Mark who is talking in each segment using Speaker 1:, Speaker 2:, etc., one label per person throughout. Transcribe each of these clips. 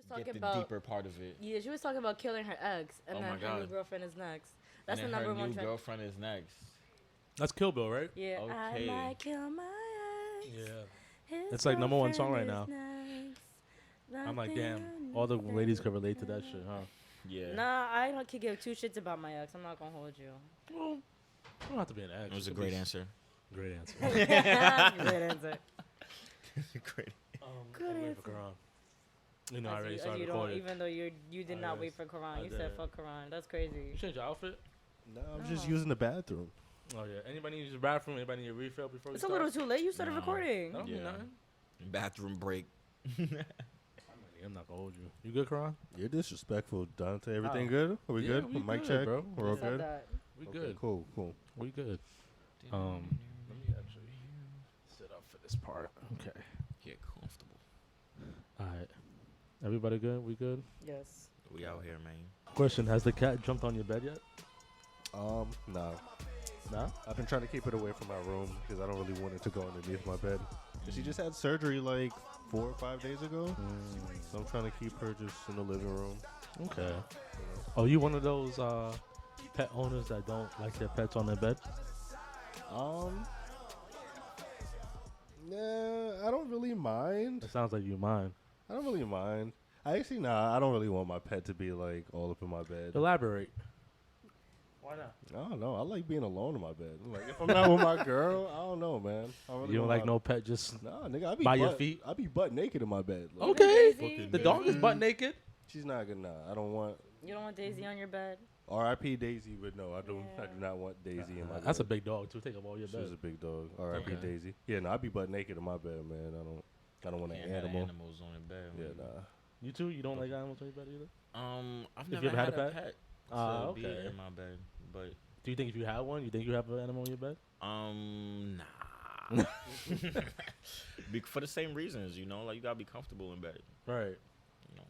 Speaker 1: talking
Speaker 2: get the
Speaker 1: about
Speaker 2: deeper part of it.
Speaker 1: Yeah, she was talking about killing her ex, and
Speaker 2: Oh
Speaker 1: then
Speaker 2: my
Speaker 1: her new
Speaker 2: God.
Speaker 1: girlfriend is next. That's
Speaker 2: And
Speaker 1: the
Speaker 2: then
Speaker 1: number
Speaker 2: her
Speaker 1: one
Speaker 2: new
Speaker 1: track.
Speaker 2: girlfriend is next.
Speaker 3: That's Kill Bill, right?
Speaker 1: Yeah,
Speaker 2: Okay.
Speaker 1: I might kill my ex.
Speaker 3: Yeah.
Speaker 1: His
Speaker 3: It's like number one song right
Speaker 1: girlfriend
Speaker 3: now.
Speaker 1: is
Speaker 3: I'm like,
Speaker 1: nothing
Speaker 3: damn, all the
Speaker 1: but
Speaker 3: ladies could relate to that shit, huh?
Speaker 2: Yeah.
Speaker 1: Nah, I don't could give two shits about my ex. I'm not gonna hold you.
Speaker 3: Well, you don't have to be an ex.
Speaker 2: It was a
Speaker 3: It could
Speaker 2: great
Speaker 3: be
Speaker 2: answer.
Speaker 3: Great answer.
Speaker 1: Great answer.
Speaker 2: Great.
Speaker 1: Good
Speaker 3: I'm waiting
Speaker 1: answer.
Speaker 3: for Quran. You know, I
Speaker 1: As
Speaker 3: already
Speaker 1: you
Speaker 3: started
Speaker 1: don't,
Speaker 3: recording.
Speaker 1: even though you did
Speaker 3: I
Speaker 1: not
Speaker 3: did.
Speaker 1: wait for Quran.
Speaker 3: I
Speaker 1: You said
Speaker 3: did.
Speaker 1: fuck Quran. That's crazy.
Speaker 3: You changed your outfit?
Speaker 4: No, I'm just
Speaker 1: No.
Speaker 4: using the bathroom.
Speaker 3: Oh, yeah. Anybody need to use the bathroom? Anybody need a refill before we
Speaker 1: It's a
Speaker 3: start?
Speaker 1: little too late. You started
Speaker 2: No.
Speaker 1: recording.
Speaker 3: I don't mean
Speaker 2: Yeah.
Speaker 3: nothing.
Speaker 2: Bathroom break.
Speaker 3: I'm not gonna hold you. You good, Quran?
Speaker 4: You're disrespectful, Dante. Everything
Speaker 3: Oh.
Speaker 4: good? Are we
Speaker 3: Yeah,
Speaker 4: good?
Speaker 3: we
Speaker 4: Mic
Speaker 3: good,
Speaker 4: check,
Speaker 3: bro.
Speaker 4: We're
Speaker 1: You
Speaker 4: all
Speaker 1: said
Speaker 4: good.
Speaker 1: that.
Speaker 3: We
Speaker 4: Okay,
Speaker 3: good.
Speaker 4: Cool.
Speaker 3: We good. Let me actually sit up for this part. Okay.
Speaker 2: Get comfortable.
Speaker 3: All right. Everybody good? We good?
Speaker 1: Yes.
Speaker 2: We out here, man.
Speaker 3: Question: has the cat jumped on your bed yet?
Speaker 4: No.
Speaker 3: No.
Speaker 4: I've been trying to keep it away from my room because I don't really want it to go underneath my bed. And she just had surgery like 4 or 5 days ago, so I'm trying to keep her just in the living room.
Speaker 3: Okay. Oh, you one of those pet owners that don't like their pets on their bed?
Speaker 4: Nah, I don't really mind.
Speaker 3: It sounds like you mind.
Speaker 4: I don't really mind. I don't really want my pet to be like all up in my bed.
Speaker 3: Elaborate. Why not?
Speaker 4: I don't know. I like being alone in my bed. Like if I'm not with my girl, I don't know, man. I really
Speaker 3: You don't
Speaker 4: want
Speaker 3: like
Speaker 4: my-
Speaker 3: no pet just
Speaker 4: Nah, nigga. I be
Speaker 3: by your
Speaker 4: butt-
Speaker 3: feet?
Speaker 4: I be butt naked in my bed. Like,
Speaker 3: Okay.
Speaker 1: Daisy?
Speaker 3: The dog is
Speaker 1: Daisy?
Speaker 3: butt naked.
Speaker 4: She's not good. Nah, I don't want.
Speaker 1: You don't want Daisy on your bed?
Speaker 4: R.I.P. Daisy, but no, I do
Speaker 1: Yeah.
Speaker 4: not want Daisy in my bed.
Speaker 3: That's a big dog too. Take up all your
Speaker 4: She was a
Speaker 3: bed.
Speaker 4: big dog. R.I.P.
Speaker 3: Okay.
Speaker 4: Daisy. Yeah, no, I be butt naked in my bed, man. I don't want an
Speaker 2: Can't have
Speaker 4: animal.
Speaker 2: animals on the bed.
Speaker 4: Yeah,
Speaker 2: man.
Speaker 4: nah.
Speaker 3: You too? You don't like animals on your bed either?
Speaker 2: I've
Speaker 3: If
Speaker 2: never
Speaker 3: you ever had
Speaker 2: had
Speaker 3: a
Speaker 2: a
Speaker 3: pet?
Speaker 2: pet.
Speaker 3: Ah,
Speaker 2: to be
Speaker 3: okay.
Speaker 2: in my bed, but
Speaker 3: Do you think if you had one, you think you have an animal in your bed?
Speaker 2: nah. For the same reasons, you know, like you gotta be comfortable in bed.
Speaker 3: Right.
Speaker 2: You know.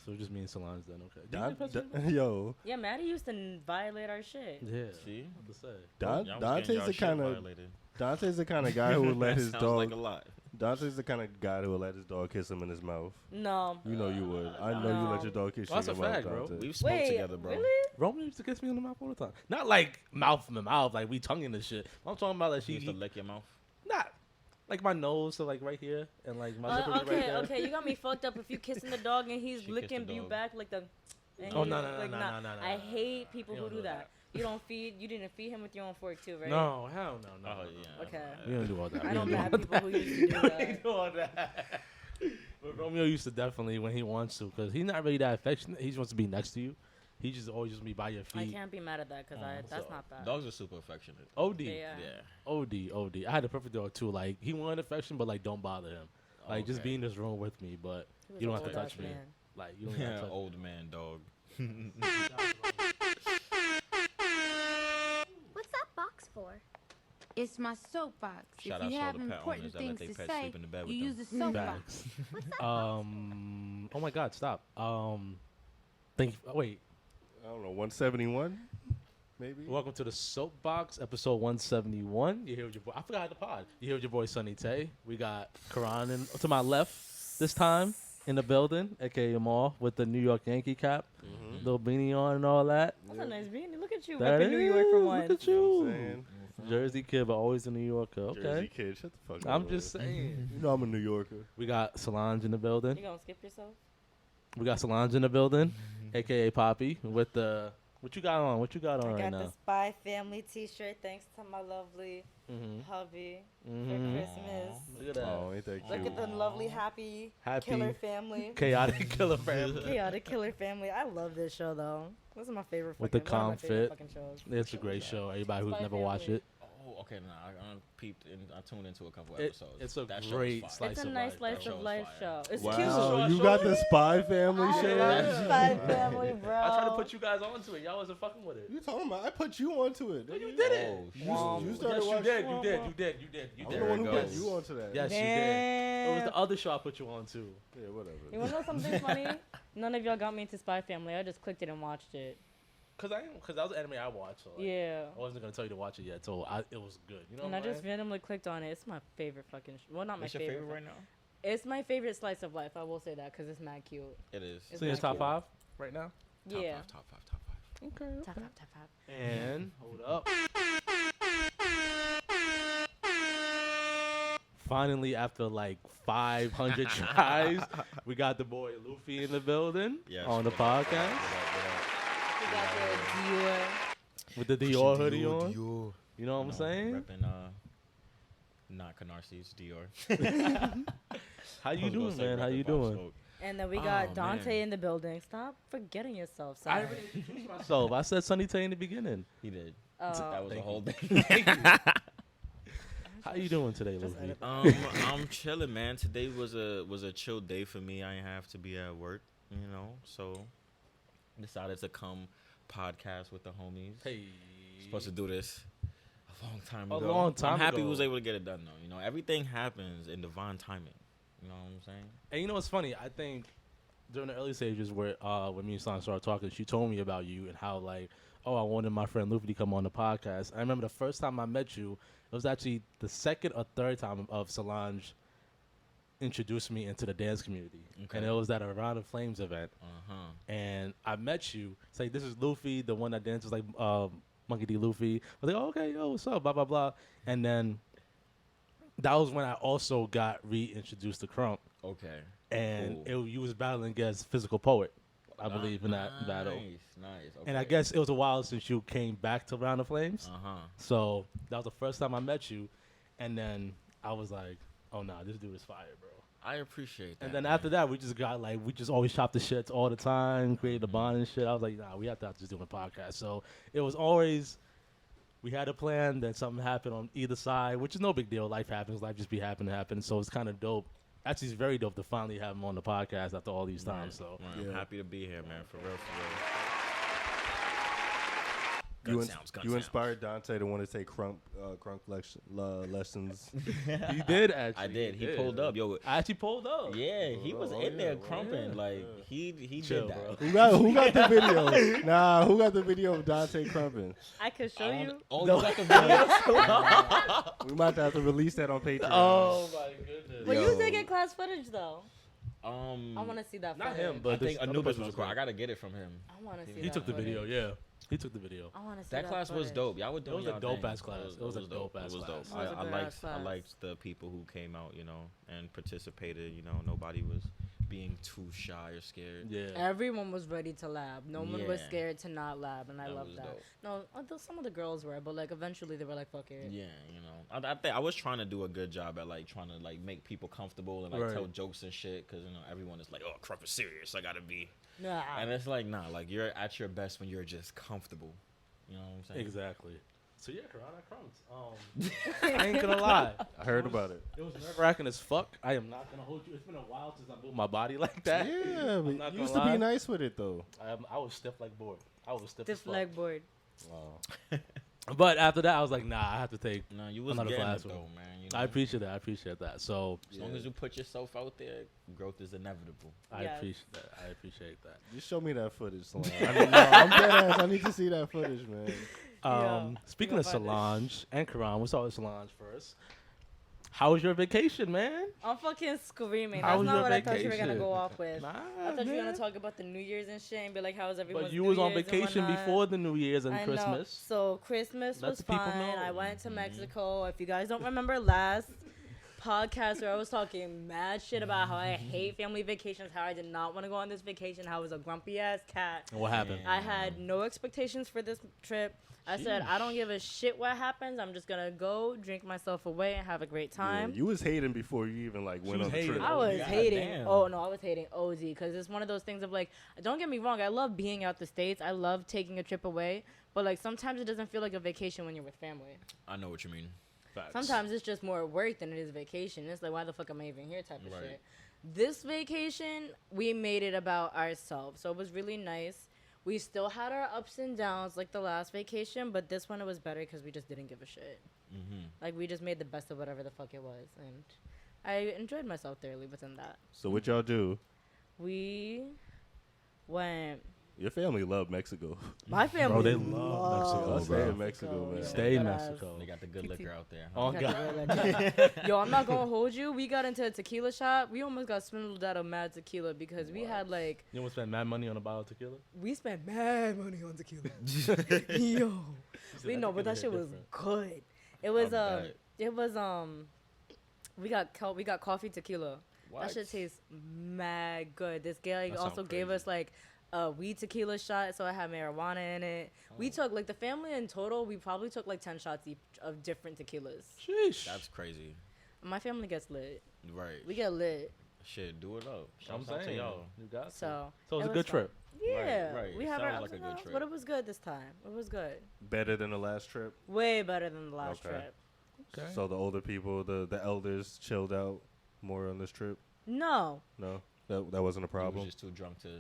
Speaker 3: So it just means Solange then, okay. Do you have pets in your bed?
Speaker 4: Yo,
Speaker 1: Yeah, Maddie used to violate our shit.
Speaker 3: Yeah.
Speaker 2: See?
Speaker 3: What to say?
Speaker 4: Don-
Speaker 2: Y'all was
Speaker 4: Dante's
Speaker 2: getting y'all
Speaker 4: the
Speaker 2: shit
Speaker 4: kind of
Speaker 2: violated.
Speaker 4: Dante's the kind of guy who would let
Speaker 2: That
Speaker 4: his
Speaker 2: sounds
Speaker 4: dog.
Speaker 2: like a lot.
Speaker 4: Dante's the kind of guy who would let his dog kiss him in his mouth.
Speaker 1: No.
Speaker 4: You know you would. I know you
Speaker 1: No.
Speaker 4: let your dog kiss you
Speaker 3: Well, that's
Speaker 4: in your
Speaker 3: a
Speaker 4: mouth,
Speaker 3: fact, bro.
Speaker 4: Dante.
Speaker 2: We've smoked
Speaker 1: Wait,
Speaker 2: together, bro.
Speaker 1: really?
Speaker 3: Roman used to kiss me on the mouth all the time. Not like mouth to mouth, like we tonguing the shit. I'm talking about like
Speaker 2: She
Speaker 3: she
Speaker 2: used to lick your mouth.
Speaker 3: not like my nose, so like right here, and like my nipple
Speaker 1: Okay,
Speaker 3: right there.
Speaker 1: okay, you got me fucked up if you kissing the dog and he's
Speaker 2: She kissed
Speaker 1: licking
Speaker 2: the
Speaker 1: you
Speaker 2: dog.
Speaker 1: back like the. and
Speaker 3: Oh,
Speaker 1: he-
Speaker 3: no, no, no,
Speaker 1: like,
Speaker 3: no,
Speaker 1: nah.
Speaker 3: no, no,
Speaker 1: I
Speaker 3: no.
Speaker 1: hate people
Speaker 3: You
Speaker 1: who
Speaker 3: don't
Speaker 1: do
Speaker 3: do
Speaker 1: that. You didn't feed him with your own fork too, right?
Speaker 3: No, hell no, no.
Speaker 2: Oh
Speaker 3: no,
Speaker 2: yeah.
Speaker 3: no.
Speaker 1: Okay.
Speaker 3: We don't do all that.
Speaker 1: I
Speaker 3: We
Speaker 1: know
Speaker 3: don't do all
Speaker 1: bad
Speaker 3: that.
Speaker 1: people who used to do
Speaker 3: We
Speaker 1: that.
Speaker 3: do all that. But Romeo used to definitely when he wants to, because he's not really that affectionate. He just wants to be next to you. He just always just be by your
Speaker 1: I
Speaker 3: feet.
Speaker 1: can't be mad at that because that's
Speaker 3: so
Speaker 1: not bad.
Speaker 2: Dogs are super affectionate.
Speaker 3: OD,
Speaker 1: Yeah.
Speaker 3: OD. I had a perfect dog too. Like he wanted affection, but like don't bother him. Like just
Speaker 2: Okay.
Speaker 3: be in this room with me, but
Speaker 1: He was
Speaker 3: you don't
Speaker 1: an
Speaker 3: have to
Speaker 1: old-ass
Speaker 3: touch me.
Speaker 1: man.
Speaker 3: Like you don't have to
Speaker 2: Yeah,
Speaker 3: touch
Speaker 2: old man dog.
Speaker 5: What's that box for? It's my soapbox.
Speaker 2: Shout
Speaker 5: if
Speaker 2: out
Speaker 5: you
Speaker 2: to all
Speaker 5: have
Speaker 2: the pet
Speaker 5: important
Speaker 2: owners that let
Speaker 5: things
Speaker 2: their
Speaker 5: to
Speaker 2: pets
Speaker 5: say,
Speaker 2: sleep in the bed
Speaker 5: you
Speaker 2: with
Speaker 5: use
Speaker 2: them.
Speaker 5: a soapbox.
Speaker 3: Facts.
Speaker 5: What's that
Speaker 3: Oh my God! Stop. Thank you. Wait.
Speaker 4: I don't know, 171, maybe.
Speaker 3: Welcome to the Soapbox, episode 171. You here with your boy? I forgot the pod. You here with your boy Sunny Tay. We got Karan to my left this time in the building, aka Amal, with the New York Yankee cap, little beanie on and all that.
Speaker 1: That's a nice beanie. Look at you,
Speaker 3: That
Speaker 1: repping New York for
Speaker 3: is,
Speaker 1: once.
Speaker 3: Look at
Speaker 4: You know
Speaker 3: you.
Speaker 4: what I'm saying?
Speaker 3: Jersey kid, but always a New Yorker. Okay.
Speaker 4: Jersey kid, shut the fuck up.
Speaker 3: I'm just saying.
Speaker 4: You know I'm a New Yorker.
Speaker 3: We got Solange in the building.
Speaker 1: You gonna skip yourself?
Speaker 3: We got Solange in the building, aka Poppy, with the what you got on? What you got on
Speaker 1: I
Speaker 3: right
Speaker 1: got
Speaker 3: now?
Speaker 1: the Spy Family T-shirt. Thanks to my lovely
Speaker 3: Mm-hmm.
Speaker 1: hubby for
Speaker 3: Mm-hmm.
Speaker 1: Christmas.
Speaker 3: Look at that.
Speaker 4: Oh, ain't that cute?
Speaker 1: Look at the lovely happy
Speaker 3: Happy.
Speaker 1: killer family.
Speaker 3: Chaotic killer family.
Speaker 1: Chaotic killer family. I love this show though. This is my favorite.
Speaker 3: With the
Speaker 1: fucking, one of my favorite
Speaker 3: confit.
Speaker 1: fucking shows.
Speaker 3: It's a great show. Everybody who's
Speaker 1: Spy
Speaker 3: never watched
Speaker 1: Family.
Speaker 3: it.
Speaker 2: Oh, okay. Nah, I peeped and I tuned into a couple
Speaker 3: It-
Speaker 2: episodes.
Speaker 3: it's a
Speaker 2: That show is
Speaker 3: great
Speaker 2: fire.
Speaker 3: slice
Speaker 1: It's a
Speaker 3: of
Speaker 1: nice
Speaker 3: life,
Speaker 1: slice
Speaker 3: bro.
Speaker 1: of
Speaker 2: Show is
Speaker 1: life
Speaker 2: fire.
Speaker 1: show. It's
Speaker 4: Wow,
Speaker 1: cute.
Speaker 4: you got the Spy Family
Speaker 1: I
Speaker 4: shit?
Speaker 1: love Spy Family, bro.
Speaker 3: I tried to put you guys onto it. Y'all wasn't fucking with it.
Speaker 4: You talking about? I put you onto it.
Speaker 3: You
Speaker 4: nigga.
Speaker 3: did it.
Speaker 2: Oh,
Speaker 4: You
Speaker 2: shit.
Speaker 4: started
Speaker 3: Yes, you
Speaker 4: watching.
Speaker 3: did. You did. You did. You did. You
Speaker 4: I'm
Speaker 3: did.
Speaker 4: the one who
Speaker 2: There
Speaker 4: put
Speaker 2: it goes.
Speaker 4: you onto that.
Speaker 3: Yes, you did. It was
Speaker 1: Damn.
Speaker 3: the other show I put you on too.
Speaker 4: Yeah, whatever.
Speaker 1: You wanna know something funny? None of y'all got me into Spy Family. I just clicked it and watched it.
Speaker 3: Cause that was an anime I watched. So like,
Speaker 1: Yeah.
Speaker 3: I wasn't gonna tell you to watch it yet. So it was good. You know
Speaker 1: And
Speaker 3: what
Speaker 1: I
Speaker 3: I'm
Speaker 1: just randomly clicked on it. It's my favorite fucking. Well, not
Speaker 2: What's
Speaker 1: my
Speaker 2: your
Speaker 1: favorite.
Speaker 2: favorite right now?
Speaker 1: It's my favorite slice of life. I will say that because it's mad cute.
Speaker 2: It is.
Speaker 1: It's
Speaker 3: So your
Speaker 1: mad
Speaker 3: top
Speaker 1: cute.
Speaker 3: 5 right now?
Speaker 1: Yeah.
Speaker 2: Top five.
Speaker 3: Okay.
Speaker 1: Top 5, top 5.
Speaker 3: And hold up. Finally, after like 500 tries, we got the boy Luffy in the building
Speaker 2: Yes,
Speaker 3: on the
Speaker 2: what up, what
Speaker 3: podcast
Speaker 2: up,
Speaker 1: We got the Dior.
Speaker 3: with the Dior hoodie on. You know what I'm saying?
Speaker 2: Repping, not Canarsis, Dior.
Speaker 3: How
Speaker 2: I
Speaker 3: you
Speaker 2: was gonna
Speaker 3: doing,
Speaker 2: say
Speaker 3: man? How
Speaker 2: repping
Speaker 3: you
Speaker 2: Pop
Speaker 3: doing?
Speaker 2: Smoke.
Speaker 1: And then we
Speaker 2: Oh,
Speaker 1: got Dante
Speaker 2: man.
Speaker 1: in the building. Stop forgetting yourself.
Speaker 3: I
Speaker 1: Sorry.
Speaker 3: already introduced myself. I said Sunny Tay in the beginning.
Speaker 2: He did.
Speaker 1: Oh.
Speaker 2: That was
Speaker 3: Thank
Speaker 2: a whole
Speaker 3: you.
Speaker 2: thing.
Speaker 3: How you doing today,
Speaker 1: Just
Speaker 3: Luffy?
Speaker 1: edit
Speaker 2: I'm chilling, man. Today was a chill day for me. I didn't have to be at work, so decided to come podcast with the homies.
Speaker 3: Hey.
Speaker 2: Supposed to do this a long time
Speaker 3: A
Speaker 2: ago.
Speaker 3: long time
Speaker 2: I'm happy
Speaker 3: ago.
Speaker 2: we was able to get it done though. Everything happens in divine timing. You know what I'm saying?
Speaker 3: And you know what's funny? I think during the early stages where when me and Son started talking, she told me about you and how like, oh, I wanted my friend Luffy to come on the podcast. I remember the first time I met you, it was actually the second or third time of Solange introduced me into the dance community.
Speaker 2: Okay.
Speaker 3: And it was at a Around the Flames event.
Speaker 2: And
Speaker 3: And I met you. It's like, this is Luffy, the one that dances like Monkey D. Luffy. I was like, oh, okay, yo, what's up, blah, blah, blah. And then that was when I also got reintroduced to Crump.
Speaker 2: okay.
Speaker 3: And
Speaker 2: Cool.
Speaker 3: you was battling against Physical Poet, I believe, in that battle.
Speaker 2: Nice. Okay.
Speaker 3: And I guess it was a while since you came back to Round of Flames. So that was the first time I met you. And then I was like, oh, nah, this dude is fire, bro.
Speaker 2: I appreciate that.
Speaker 3: And then
Speaker 2: man.
Speaker 3: after that, we just got like, we just always shop the shits all the time, created a bond and shit. I was like, nah, we have to just do a podcast. So it was always, we had a plan, then something happened on either side, which is no big deal. Life happens, life just be happen. So it's kind of dope. Actually, it's very dope to finally have him on the podcast after all these times. So
Speaker 2: Right, I'm
Speaker 4: Yeah.
Speaker 2: happy to be here, man. For real.
Speaker 4: You,
Speaker 2: Gun
Speaker 4: ins-
Speaker 2: sounds, gun
Speaker 4: you
Speaker 2: sounds.
Speaker 4: inspired Dante to want to take crunk lessons.
Speaker 3: he did actually.
Speaker 2: I did. He pulled up. Yo,
Speaker 3: I actually pulled up.
Speaker 2: yeah, he was
Speaker 4: Oh,
Speaker 2: in there
Speaker 4: yeah,
Speaker 2: crumping.
Speaker 3: yeah.
Speaker 2: Like, he
Speaker 3: Chill,
Speaker 2: did that.
Speaker 3: bro.
Speaker 4: Who got the video? Nah, who got the video of Dante crumping?
Speaker 1: I could show you.
Speaker 2: Oh, you got the video?
Speaker 4: We might have to release that on Patreon.
Speaker 3: Oh my goodness.
Speaker 1: But
Speaker 4: Yo.
Speaker 1: you did get class footage though. I
Speaker 2: I
Speaker 1: want to see that.
Speaker 3: Not
Speaker 1: footage.
Speaker 3: him,
Speaker 2: I
Speaker 3: but
Speaker 2: think
Speaker 3: this other
Speaker 2: Anubis
Speaker 3: person
Speaker 2: was recording. I gotta get it from him.
Speaker 1: I want to see.
Speaker 3: He
Speaker 1: that
Speaker 3: took the
Speaker 1: footage.
Speaker 3: video. Yeah, he took the video.
Speaker 1: I want to see
Speaker 2: That class was
Speaker 1: footage.
Speaker 2: dope. Y'all were doing
Speaker 3: was a
Speaker 2: y'all
Speaker 3: dope
Speaker 2: thing.
Speaker 3: ass class. It was a dope ass
Speaker 2: It was
Speaker 3: class.
Speaker 2: dope.
Speaker 1: It was a
Speaker 2: I
Speaker 1: good
Speaker 2: liked
Speaker 1: ass class.
Speaker 2: I liked the people who came out, and participated. Nobody was being too shy or scared.
Speaker 3: Yeah.
Speaker 1: Everyone was ready to lab. No one was
Speaker 2: Yeah.
Speaker 1: scared to not lab, and I
Speaker 2: That
Speaker 1: love
Speaker 2: was
Speaker 1: that.
Speaker 2: dope.
Speaker 1: No, although some of the girls were, but like eventually they were like, "Fuck it."
Speaker 2: Yeah, I think I was trying to do a good job at like trying to like make people comfortable and like
Speaker 3: Right.
Speaker 2: tell jokes and shit because everyone is like, oh, Crump is serious. I gotta be,
Speaker 1: Nah.
Speaker 2: and it's like nah, like you're at your best when you're just comfortable. You know what I'm saying?
Speaker 3: Exactly. So yeah, Corona crumbs. I ain't gonna lie.
Speaker 4: I heard about it.
Speaker 3: It was nerve wracking as fuck. I am not gonna hold you. It's been a while since I moved my body like that.
Speaker 4: Yeah,
Speaker 3: I'm
Speaker 4: but
Speaker 3: not
Speaker 4: you
Speaker 3: gonna
Speaker 4: used to
Speaker 3: lie.
Speaker 4: be nice with it though.
Speaker 3: I was stiff like board. I was stiff as
Speaker 1: Stiff
Speaker 3: fuck.
Speaker 1: leg board.
Speaker 4: Wow.
Speaker 3: But after that, I was like, nah, I have to take.
Speaker 2: No, you was
Speaker 3: Another
Speaker 2: getting
Speaker 3: class
Speaker 2: it though,
Speaker 3: one.
Speaker 2: man.
Speaker 3: I appreciate that. I appreciate that. So
Speaker 2: As long as you put yourself out there, growth is inevitable.
Speaker 3: I
Speaker 1: Yes.
Speaker 3: appreciate that. I appreciate that.
Speaker 4: Just show me that footage, Solange. I'm dead ass. I need to see that footage, man.
Speaker 3: Speaking
Speaker 1: you
Speaker 3: of
Speaker 1: gonna find it.
Speaker 3: Solange and Karan, we'll start with Solange first. How was your vacation, man?
Speaker 1: I'm fucking screaming.
Speaker 3: How
Speaker 1: That's
Speaker 3: was
Speaker 1: not
Speaker 3: your
Speaker 1: what I thought you were gonna
Speaker 3: vacation?
Speaker 1: go off with.
Speaker 3: Nah,
Speaker 1: I thought you were
Speaker 3: man.
Speaker 1: gonna talk about the New Year's and shit and be like, "How was everyone's
Speaker 3: But you
Speaker 1: New
Speaker 3: was on
Speaker 1: Year's and
Speaker 3: vacation
Speaker 1: whatnot?"
Speaker 3: before the New Year's and
Speaker 1: I know.
Speaker 3: Christmas.
Speaker 1: So Christmas
Speaker 3: Let
Speaker 1: was
Speaker 3: the people
Speaker 1: fine.
Speaker 3: know.
Speaker 1: I went to Mexico. If you guys don't remember last podcast where I was talking mad shit about how I hate family vacations, how I did not want to go on this vacation, how I was a grumpy ass cat.
Speaker 3: And what happened?
Speaker 1: I had no expectations for this trip. I said, I don't give a shit what happens. I'm just gonna go, drink myself away, and have a great time.
Speaker 4: Yeah, you was hating before you even like went
Speaker 3: was
Speaker 4: on the
Speaker 3: hating.
Speaker 4: trip.
Speaker 1: I was
Speaker 2: God
Speaker 1: hating.
Speaker 2: damn.
Speaker 1: Oh no, I was hating OD because it's one of those things of like, don't get me wrong, I love being out the States. I love taking a trip away, but like sometimes it doesn't feel like a vacation when you're with family.
Speaker 2: I know what you mean.
Speaker 3: Facts.
Speaker 1: Sometimes it's just more work than it is vacation. It's like, why the fuck am I even here type of
Speaker 2: Right.
Speaker 1: shit. This vacation, we made it about ourselves, so it was really nice. We still had our ups and downs like the last vacation, but this one it was better because we just didn't give a shit. Like we just made the best of whatever the fuck it was, and I enjoyed myself thoroughly within that.
Speaker 4: So what y'all do?
Speaker 1: We went
Speaker 4: Your family loved Mexico.
Speaker 1: My family.
Speaker 3: they love Mexico,
Speaker 4: Let's stay
Speaker 3: bro.
Speaker 4: in Mexico, man.
Speaker 3: Stay in
Speaker 1: Deadass.
Speaker 3: Mexico.
Speaker 2: They got the good liquor out there.
Speaker 3: Oh,
Speaker 1: Got
Speaker 3: God.
Speaker 1: the real legend. Yo, I'm not gonna hold you. We got into a tequila shop. We almost got swindled out of mad tequila because we had like
Speaker 3: You want to spend mad money on a bottle of tequila?
Speaker 1: we spent mad money on tequila. Yo, we know, but that shit was good. It was
Speaker 2: I bet.
Speaker 1: it was we got coffee tequila. That shit tastes mad good. This guy
Speaker 3: That
Speaker 1: also
Speaker 3: sound
Speaker 1: gave
Speaker 3: crazy.
Speaker 1: us like a weed tequila shot, so it had marijuana in it. We took like the family in total. We probably took like 10 shots each of different tequilas.
Speaker 3: Sheesh.
Speaker 2: That's crazy.
Speaker 1: My family gets lit.
Speaker 2: Right.
Speaker 1: We get lit.
Speaker 2: Shit, do it up.
Speaker 3: I'm
Speaker 2: Shouts out to
Speaker 3: saying.
Speaker 2: y'all.
Speaker 3: You got to.
Speaker 1: So
Speaker 3: So it was a
Speaker 1: was
Speaker 3: good
Speaker 1: fun.
Speaker 3: trip.
Speaker 1: Yeah,
Speaker 2: right.
Speaker 1: we have our
Speaker 2: Sounds
Speaker 1: ups
Speaker 2: like a
Speaker 1: and
Speaker 2: good
Speaker 1: downs,
Speaker 2: trip.
Speaker 1: but it was good this time. It was good.
Speaker 4: Better than the last trip.
Speaker 1: Way better than the last
Speaker 4: Okay.
Speaker 1: trip.
Speaker 3: Okay.
Speaker 4: So the older people, the elders, chilled out more on this trip.
Speaker 1: No,
Speaker 4: No, that wasn't a
Speaker 2: You was
Speaker 4: problem.
Speaker 2: just too drunk to pay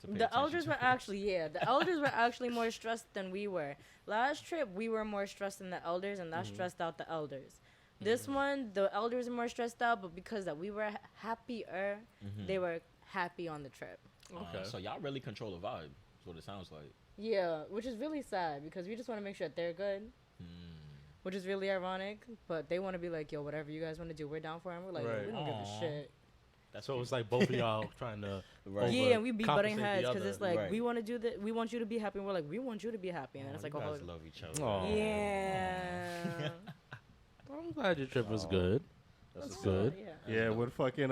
Speaker 1: the
Speaker 2: attention
Speaker 1: elders
Speaker 2: to
Speaker 1: were
Speaker 2: it.
Speaker 1: actually the elders were actually more stressed than we were. Last trip we were more stressed than the elders, and that stressed out the elders. This one, the elders are more stressed out, but because that we were happier, they were happy on the trip.
Speaker 3: Okay.
Speaker 2: So y'all really control the vibe. That's what it sounds like.
Speaker 1: Yeah, which is really sad because we just want to make sure that they're good. Which is really ironic, but they want to be like, yo, whatever you guys want to do, we're down for it. And we're like, yo,
Speaker 3: Right.
Speaker 1: we don't give a
Speaker 2: Aw.
Speaker 1: shit.
Speaker 2: That's
Speaker 3: So
Speaker 2: cute.
Speaker 3: it's like both of y'all trying to.
Speaker 2: Right.
Speaker 1: Yeah, and we be butting
Speaker 3: overcompensate the
Speaker 1: heads because
Speaker 3: other.
Speaker 1: it's like
Speaker 2: Right.
Speaker 1: we want to do that. We want you to be happy. And we're like, we want you to be happy, and then
Speaker 2: Aw,
Speaker 1: it's like
Speaker 2: you
Speaker 1: a whole.
Speaker 2: guys love each other.
Speaker 3: Aw.
Speaker 1: Yeah.
Speaker 3: I'm glad your trip was good. That's good.
Speaker 1: Yeah.
Speaker 4: Yeah, when fucking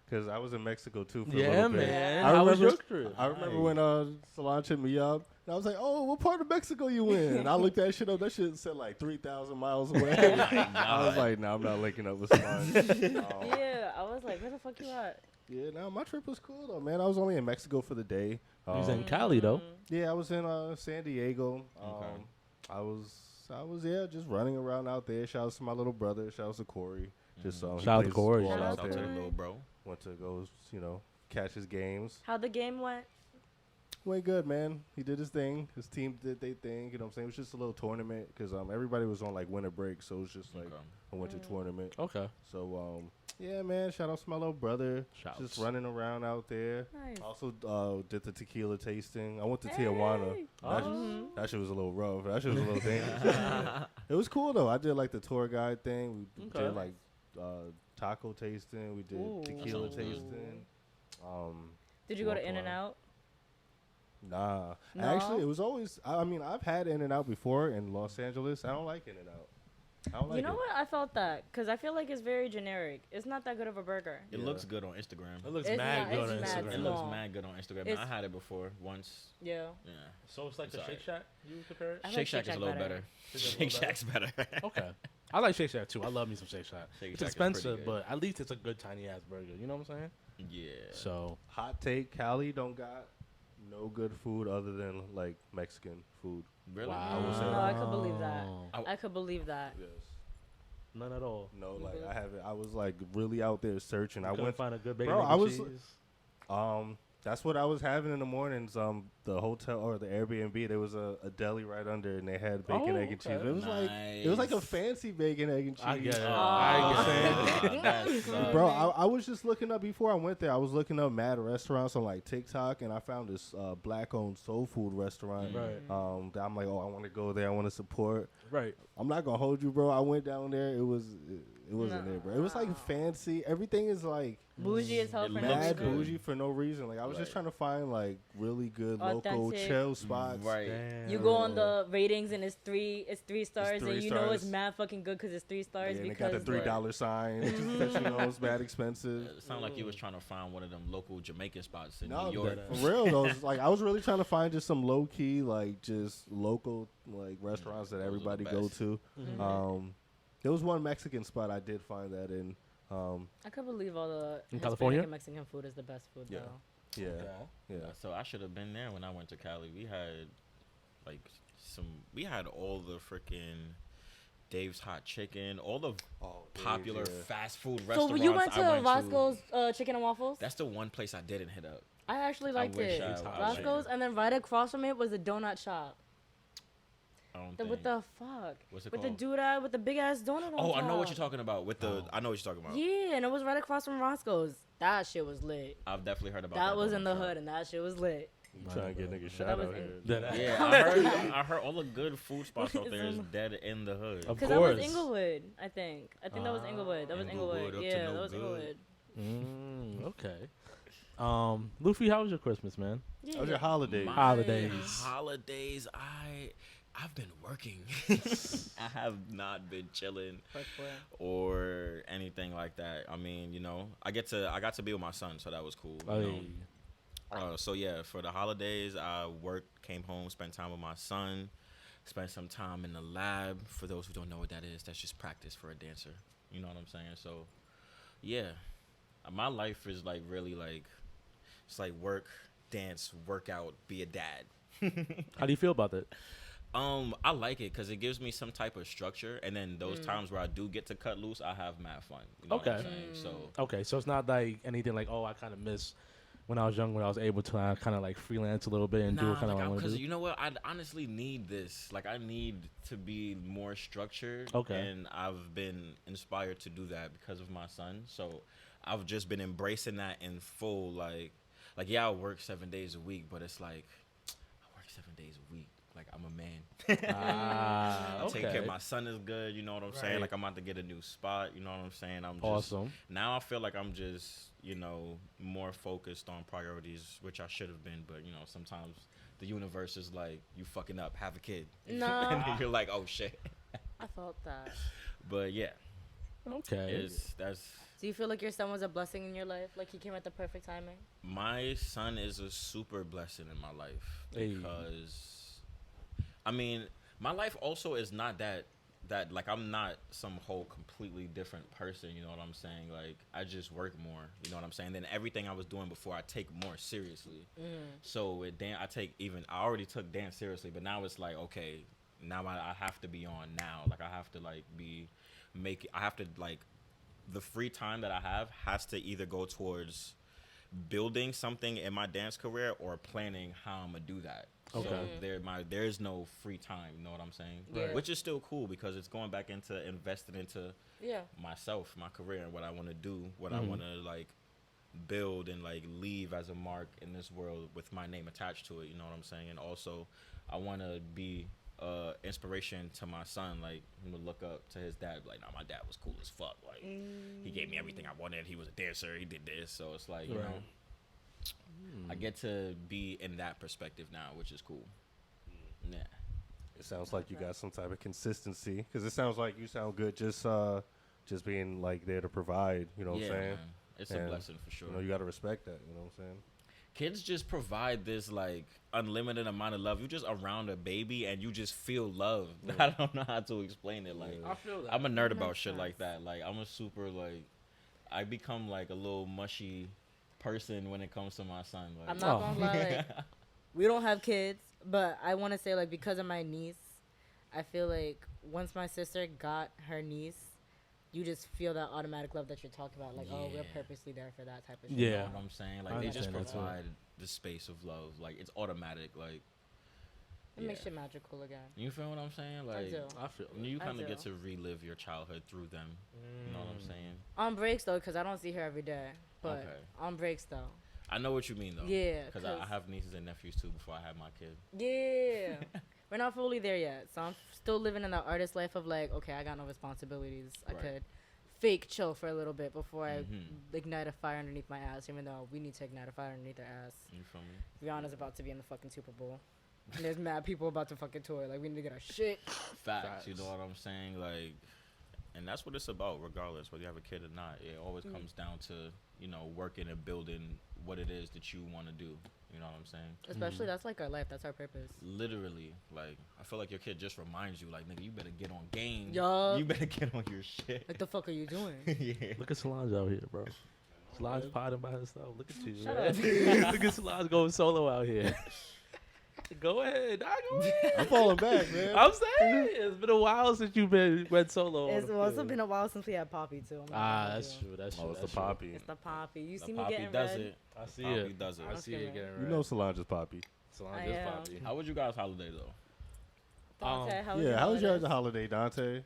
Speaker 4: because I was in Mexico too for a
Speaker 3: Yeah,
Speaker 4: little bit.
Speaker 3: man.
Speaker 4: I
Speaker 3: How was
Speaker 4: remember-
Speaker 3: your trip?
Speaker 4: I remember when Solange hit me up, and I was like, "Oh, what part of Mexico you in?" And I looked that shit up. That shit said like 3,000 miles away. I was like, "No, I'm not linking up with Solange."
Speaker 1: Yeah, I was like, where the fuck you at?
Speaker 4: Yeah, no, my trip was cool though, man. I was only in Mexico for the day.
Speaker 3: You was in Cali though.
Speaker 4: Yeah, I was in San Diego.
Speaker 2: Okay.
Speaker 4: I was just running around out there. Shout out to my little brother. Shout out to Corey. Just he
Speaker 3: Shout out to
Speaker 4: plays
Speaker 3: Corey.
Speaker 4: ball
Speaker 1: Shout
Speaker 4: out
Speaker 2: Shout out to
Speaker 4: there.
Speaker 2: the little bro.
Speaker 4: Went to go, catch his games.
Speaker 1: How the game went?
Speaker 4: Went good, man. He did his thing. His team did their thing. You know what I'm saying? It was just a little tournament because everybody was on like winter break, so it was just like
Speaker 2: Okay.
Speaker 4: a winter tournament.
Speaker 3: Okay.
Speaker 4: So yeah, man. Shout out to my little brother.
Speaker 3: Shouts.
Speaker 4: Just running around out there.
Speaker 1: Nice.
Speaker 4: Also did the tequila tasting. I went to Tijuana.
Speaker 1: Hey.
Speaker 4: That shit was a little rough. That shit was a little dangerous. It was cool though. I did like the tour guide thing. We
Speaker 3: Okay.
Speaker 4: did like taco tasting. We did
Speaker 1: Ooh.
Speaker 4: tequila
Speaker 2: Sounds good.
Speaker 4: tasting.
Speaker 1: Did you go to
Speaker 4: walk
Speaker 1: In and
Speaker 4: around.
Speaker 1: Out?
Speaker 4: Nah.
Speaker 1: No?
Speaker 4: Actually, it was always. I mean, I've had In and Out before in Los Angeles. I don't like In and Out. I don't like
Speaker 1: You know
Speaker 4: it.
Speaker 1: what? I felt that because I feel like it's very generic. It's not that good of a burger.
Speaker 2: It
Speaker 4: Yeah.
Speaker 2: looks good on Instagram.
Speaker 3: It looks
Speaker 1: It's
Speaker 3: mad
Speaker 1: not-
Speaker 3: good
Speaker 1: it's
Speaker 3: on
Speaker 1: mad
Speaker 3: Instagram.
Speaker 2: It
Speaker 1: small.
Speaker 2: looks mad good on Instagram.
Speaker 1: It's-
Speaker 2: I had it before once.
Speaker 1: Yeah.
Speaker 2: Yeah.
Speaker 3: So it's like
Speaker 2: It's
Speaker 3: the
Speaker 2: alright.
Speaker 3: Shake Shack. You compare it?
Speaker 1: I like
Speaker 2: Shake Shack is a
Speaker 1: Shack
Speaker 2: little
Speaker 1: better.
Speaker 2: better.
Speaker 3: Is it a
Speaker 2: Shake
Speaker 3: little better?
Speaker 2: Shack's better.
Speaker 3: Okay. I like Shake Shack too. I love me some Shake Shack.
Speaker 2: Shake
Speaker 3: It's
Speaker 2: Shack is pretty
Speaker 3: expensive,
Speaker 2: good.
Speaker 3: but at least it's a good tiny ass burger. You know what I'm saying?
Speaker 2: Yeah.
Speaker 3: So
Speaker 4: Hot take: Cali don't got no good food other than like Mexican food.
Speaker 2: Really?
Speaker 3: wow.
Speaker 4: would say
Speaker 1: No, I could believe that.
Speaker 2: I-
Speaker 1: I could believe that.
Speaker 4: Yes.
Speaker 3: None at all.
Speaker 4: No,
Speaker 1: Mhm.
Speaker 4: like I haven't. I was like really out there searching. I
Speaker 3: Couldn't
Speaker 4: went.
Speaker 3: find a good bacon
Speaker 4: Bro,
Speaker 3: egg
Speaker 4: I
Speaker 3: and
Speaker 4: was-
Speaker 3: cheese.
Speaker 4: That's what I was having in the mornings. The hotel or the Airbnb, there was a deli right under, and they had bacon,
Speaker 3: Oh,
Speaker 4: egg, and cheese.
Speaker 3: okay.
Speaker 4: It was like a
Speaker 2: Nice.
Speaker 4: fancy bacon, egg, and cheese.
Speaker 3: I get it.
Speaker 2: Oh,
Speaker 3: I get it.
Speaker 2: that sucks.
Speaker 4: Bro, I was just looking up before I went there. I was looking up mad restaurants on like TikTok, and I found this black-owned soul food restaurant.
Speaker 3: Right.
Speaker 4: That I'm like, oh, I want to go there. I want to support.
Speaker 3: Right.
Speaker 4: I'm not gonna hold you, bro. I went down there. It wasn't there, bro. It was like fancy. Everything is like
Speaker 1: Bougie as hell
Speaker 2: It
Speaker 1: for
Speaker 2: looks
Speaker 1: no
Speaker 4: mad
Speaker 2: good.
Speaker 1: reason.
Speaker 4: bougie for no reason. Like I was just
Speaker 2: Right.
Speaker 4: trying to find like really good local
Speaker 1: Authentic.
Speaker 4: chill spots.
Speaker 2: Right.
Speaker 1: You go on the ratings and it's three stars,
Speaker 4: three
Speaker 1: and you know it's
Speaker 4: stars.
Speaker 1: mad fucking good because it's 3 stars.
Speaker 4: Yeah, and they
Speaker 1: because
Speaker 4: got the $3 sign. That you know it's bad expensive.
Speaker 2: It sounded like you was trying to find one of them local Jamaican spots in
Speaker 4: No,
Speaker 2: New York.
Speaker 4: for real though. It's like I was really trying to find just some low key, like just local like restaurants that
Speaker 2: Those are the
Speaker 4: everybody go
Speaker 2: best.
Speaker 4: to. There was one Mexican spot I did find that in.
Speaker 1: I could believe all the
Speaker 3: In
Speaker 1: Hispanic
Speaker 3: California?
Speaker 1: and Mexican food is the best food
Speaker 4: Yeah.
Speaker 1: though.
Speaker 4: Yeah,
Speaker 3: Okay.
Speaker 4: yeah.
Speaker 2: So I should have been there when I went to Cali. We had like we had all the freaking Dave's Hot Chicken, all the popular
Speaker 4: yeah.
Speaker 2: fast food
Speaker 1: So
Speaker 2: restaurants.
Speaker 1: you went to
Speaker 2: I
Speaker 1: Roscoe's Chicken and Waffles?
Speaker 2: That's the one place I didn't hit up.
Speaker 1: I actually liked
Speaker 2: wish
Speaker 1: it.
Speaker 2: I
Speaker 1: Roscoe's, and then right across from it was a donut shop.
Speaker 2: I don't
Speaker 1: What
Speaker 2: think.
Speaker 1: the fuck?
Speaker 2: What's it
Speaker 1: With the
Speaker 2: called?
Speaker 1: dude with the big ass donut on
Speaker 2: Oh, I know what
Speaker 1: top.
Speaker 2: you're talking about. With the, I know what you're talking about.
Speaker 1: Yeah, and it was right across from Roscoe's. That shit was lit.
Speaker 2: I've definitely heard about
Speaker 1: That was
Speaker 2: donut
Speaker 1: in the
Speaker 2: shop.
Speaker 1: hood, and that shit was lit.
Speaker 4: You trying to get niggas shot
Speaker 1: that was
Speaker 4: out
Speaker 1: in-
Speaker 4: here.
Speaker 2: Yeah, I heard all the good food spots out there is dead in the hood.
Speaker 3: Of
Speaker 1: Because that was
Speaker 3: course.
Speaker 1: Inglewood, I think. I think that was Inglewood. That was
Speaker 2: Inglewood,
Speaker 1: Inglewood.
Speaker 2: up to
Speaker 1: Yeah,
Speaker 2: no
Speaker 1: that was
Speaker 2: good.
Speaker 1: Inglewood.
Speaker 3: Okay. Luffy, how was your Christmas, man?
Speaker 4: How was your holiday?
Speaker 2: My
Speaker 3: Holidays.
Speaker 2: Holidays, I've been working. I have not been chilling
Speaker 1: Fuck boy.
Speaker 2: or anything like that. I mean, you know, I got to be with my son, so that was cool. You know? So yeah, for the holidays, I worked, came home, spent time with my son, spent some time in the lab. For those who don't know what that is, that's just practice for a dancer. You know what I'm saying? So, yeah, my life is like really like it's like work, dance, workout, be a dad.
Speaker 3: How do you feel about that?
Speaker 2: I like it because it gives me some type of structure, and then those times where I do get to cut loose, I have mad fun. You know what I'm saying?
Speaker 3: Okay, so it's not like anything like, oh, I kind of miss when I was young, when I was able to kind of like freelance a little bit and do what kind of I want to do.
Speaker 2: Because you know what, I honestly need this. Like, I need to be more structured.
Speaker 3: Okay.
Speaker 2: And I've been inspired to do that because of my son. So I've just been embracing that in full. Like yeah, I work 7 days a week, but it's like I work 7 days a week. Like, I'm a man. I take care. My son is good. You know what I'm saying? Like, I'm about to get a new spot. You know what I'm saying? I'm just,
Speaker 3: awesome.
Speaker 2: Now I feel like I'm just, you know, more focused on priorities, which I should have been. But, you know, sometimes the universe is like, you fucking up, have a kid.
Speaker 1: No.
Speaker 2: And then you're like, oh, shit.
Speaker 1: I felt that.
Speaker 2: But, yeah.
Speaker 3: Okay.
Speaker 2: That's.
Speaker 1: Do you feel like your son was a blessing in your life? Like he came at the perfect timing?
Speaker 2: My son is a super blessing in my life. Because... I mean, my life also is not that like, I'm not some whole completely different person, you know what I'm saying? Like, I just work more, you know what I'm saying? Then everything I was doing before, I take more seriously. So with dance, I already took dance seriously, but now it's like, okay, now I have to be on now. Like, I have to like the free time that I have has to either go towards building something in my dance career or planning how I'm gonna do that.
Speaker 3: Okay.
Speaker 2: So there's no free time, you know what I'm saying?
Speaker 1: Yeah.
Speaker 2: Which is still cool because it's going back into investing into myself, my career, and what I want to do, what I want to like build and like leave as a mark in this world with my name attached to it, you know what I'm saying? And also I want to be inspiration to my son, like him to look up to his dad, like, nah, my dad was cool as fuck, like he gave me everything I wanted, he was a dancer, he did this. So it's like, you know, I get to be in that perspective now, which is cool. Yeah.
Speaker 4: It sounds like you got some type of consistency, because it sounds like you sound good just being like there to provide, you know what I'm saying?
Speaker 2: Man. It's a blessing for sure.
Speaker 4: You know, you got to respect that, you know what I'm saying?
Speaker 2: Kids just provide this like unlimited amount of love. You just around a baby and you just feel love. I don't know how to explain it. Like,
Speaker 3: I feel that.
Speaker 2: I'm a nerd about shit like that. Like, I'm a super like, I become like a little mushy person when it comes to my son. Like,
Speaker 1: I'm not gonna lie, like, we don't have kids, but I want to say, like, because of my niece, I feel like once my sister got her niece, you just feel that automatic love that you're talking about. Like, oh, we're purposely there for that type of shit.
Speaker 2: You know what I'm saying? Like, they just
Speaker 3: understand that too.
Speaker 2: provide the space of love. Like, it's automatic. Like,
Speaker 1: It makes it magical again.
Speaker 2: you feel what I'm saying? Like,
Speaker 1: I do.
Speaker 3: I feel that.
Speaker 2: you kind
Speaker 1: I
Speaker 2: of get
Speaker 1: do.
Speaker 2: to relive your childhood through them. You know what I'm saying?
Speaker 1: On breaks, though, because I don't see her every day. But
Speaker 2: Okay.
Speaker 1: on breaks, though.
Speaker 2: I know what you mean, though.
Speaker 1: Yeah.
Speaker 2: Because I have nieces and nephews, too, before I had my kid.
Speaker 1: Yeah. We're not fully there yet. So I'm still living in the artist life of, like, okay, I got no responsibilities.
Speaker 2: Right.
Speaker 1: I could fake chill for a little bit before I
Speaker 2: Mhm.
Speaker 1: ignite a fire underneath my ass, even though we need to ignite a fire underneath our ass.
Speaker 2: You feel me?
Speaker 1: Rihanna's about to be in the fucking Super Bowl. And there's mad people about to fucking tour. Like, we need to get our shit.
Speaker 2: Facts. You know what I'm saying? Like, and that's what it's about, regardless whether you have a kid or not. It always comes down to, you know, working and building what it is that you want to do. You know what I'm saying?
Speaker 1: Especially, that's like our life. That's our purpose.
Speaker 2: Literally, like, I feel like your kid just reminds you, like, nigga, you better get on game.
Speaker 1: Yup.
Speaker 2: You better get on your shit.
Speaker 1: Like, the fuck are you doing?
Speaker 2: Yeah.
Speaker 3: Look at Solange out here, bro. Solange potting by herself. Look at you.
Speaker 1: Shut
Speaker 3: man.
Speaker 1: up.
Speaker 3: Look at Solange going solo out here. Go ahead. Dog, go ahead.
Speaker 4: I'm falling back, man.
Speaker 3: I'm saying it's been a while since you've went solo.
Speaker 1: It's also been a while since we had Poppy, too. I'm not gonna
Speaker 3: That's
Speaker 1: lie to you.
Speaker 3: true. That's true.
Speaker 4: Oh, it's
Speaker 3: that's
Speaker 4: the
Speaker 3: true.
Speaker 4: poppy.
Speaker 1: It's the Poppy. You
Speaker 2: The
Speaker 1: see me
Speaker 2: Poppy
Speaker 1: getting
Speaker 2: does
Speaker 1: red?
Speaker 2: it.
Speaker 3: I see
Speaker 2: Poppy
Speaker 3: it.
Speaker 2: does it.
Speaker 3: I see it
Speaker 1: Okay.
Speaker 3: getting
Speaker 4: You
Speaker 3: red.
Speaker 4: know Solange's poppy.
Speaker 3: Solange
Speaker 1: I
Speaker 3: is
Speaker 1: am.
Speaker 3: poppy.
Speaker 2: How was you guys' holiday, though?
Speaker 1: Dante, how was
Speaker 4: Yeah,
Speaker 1: your
Speaker 4: how was your
Speaker 1: holidays?
Speaker 4: holiday, Dante?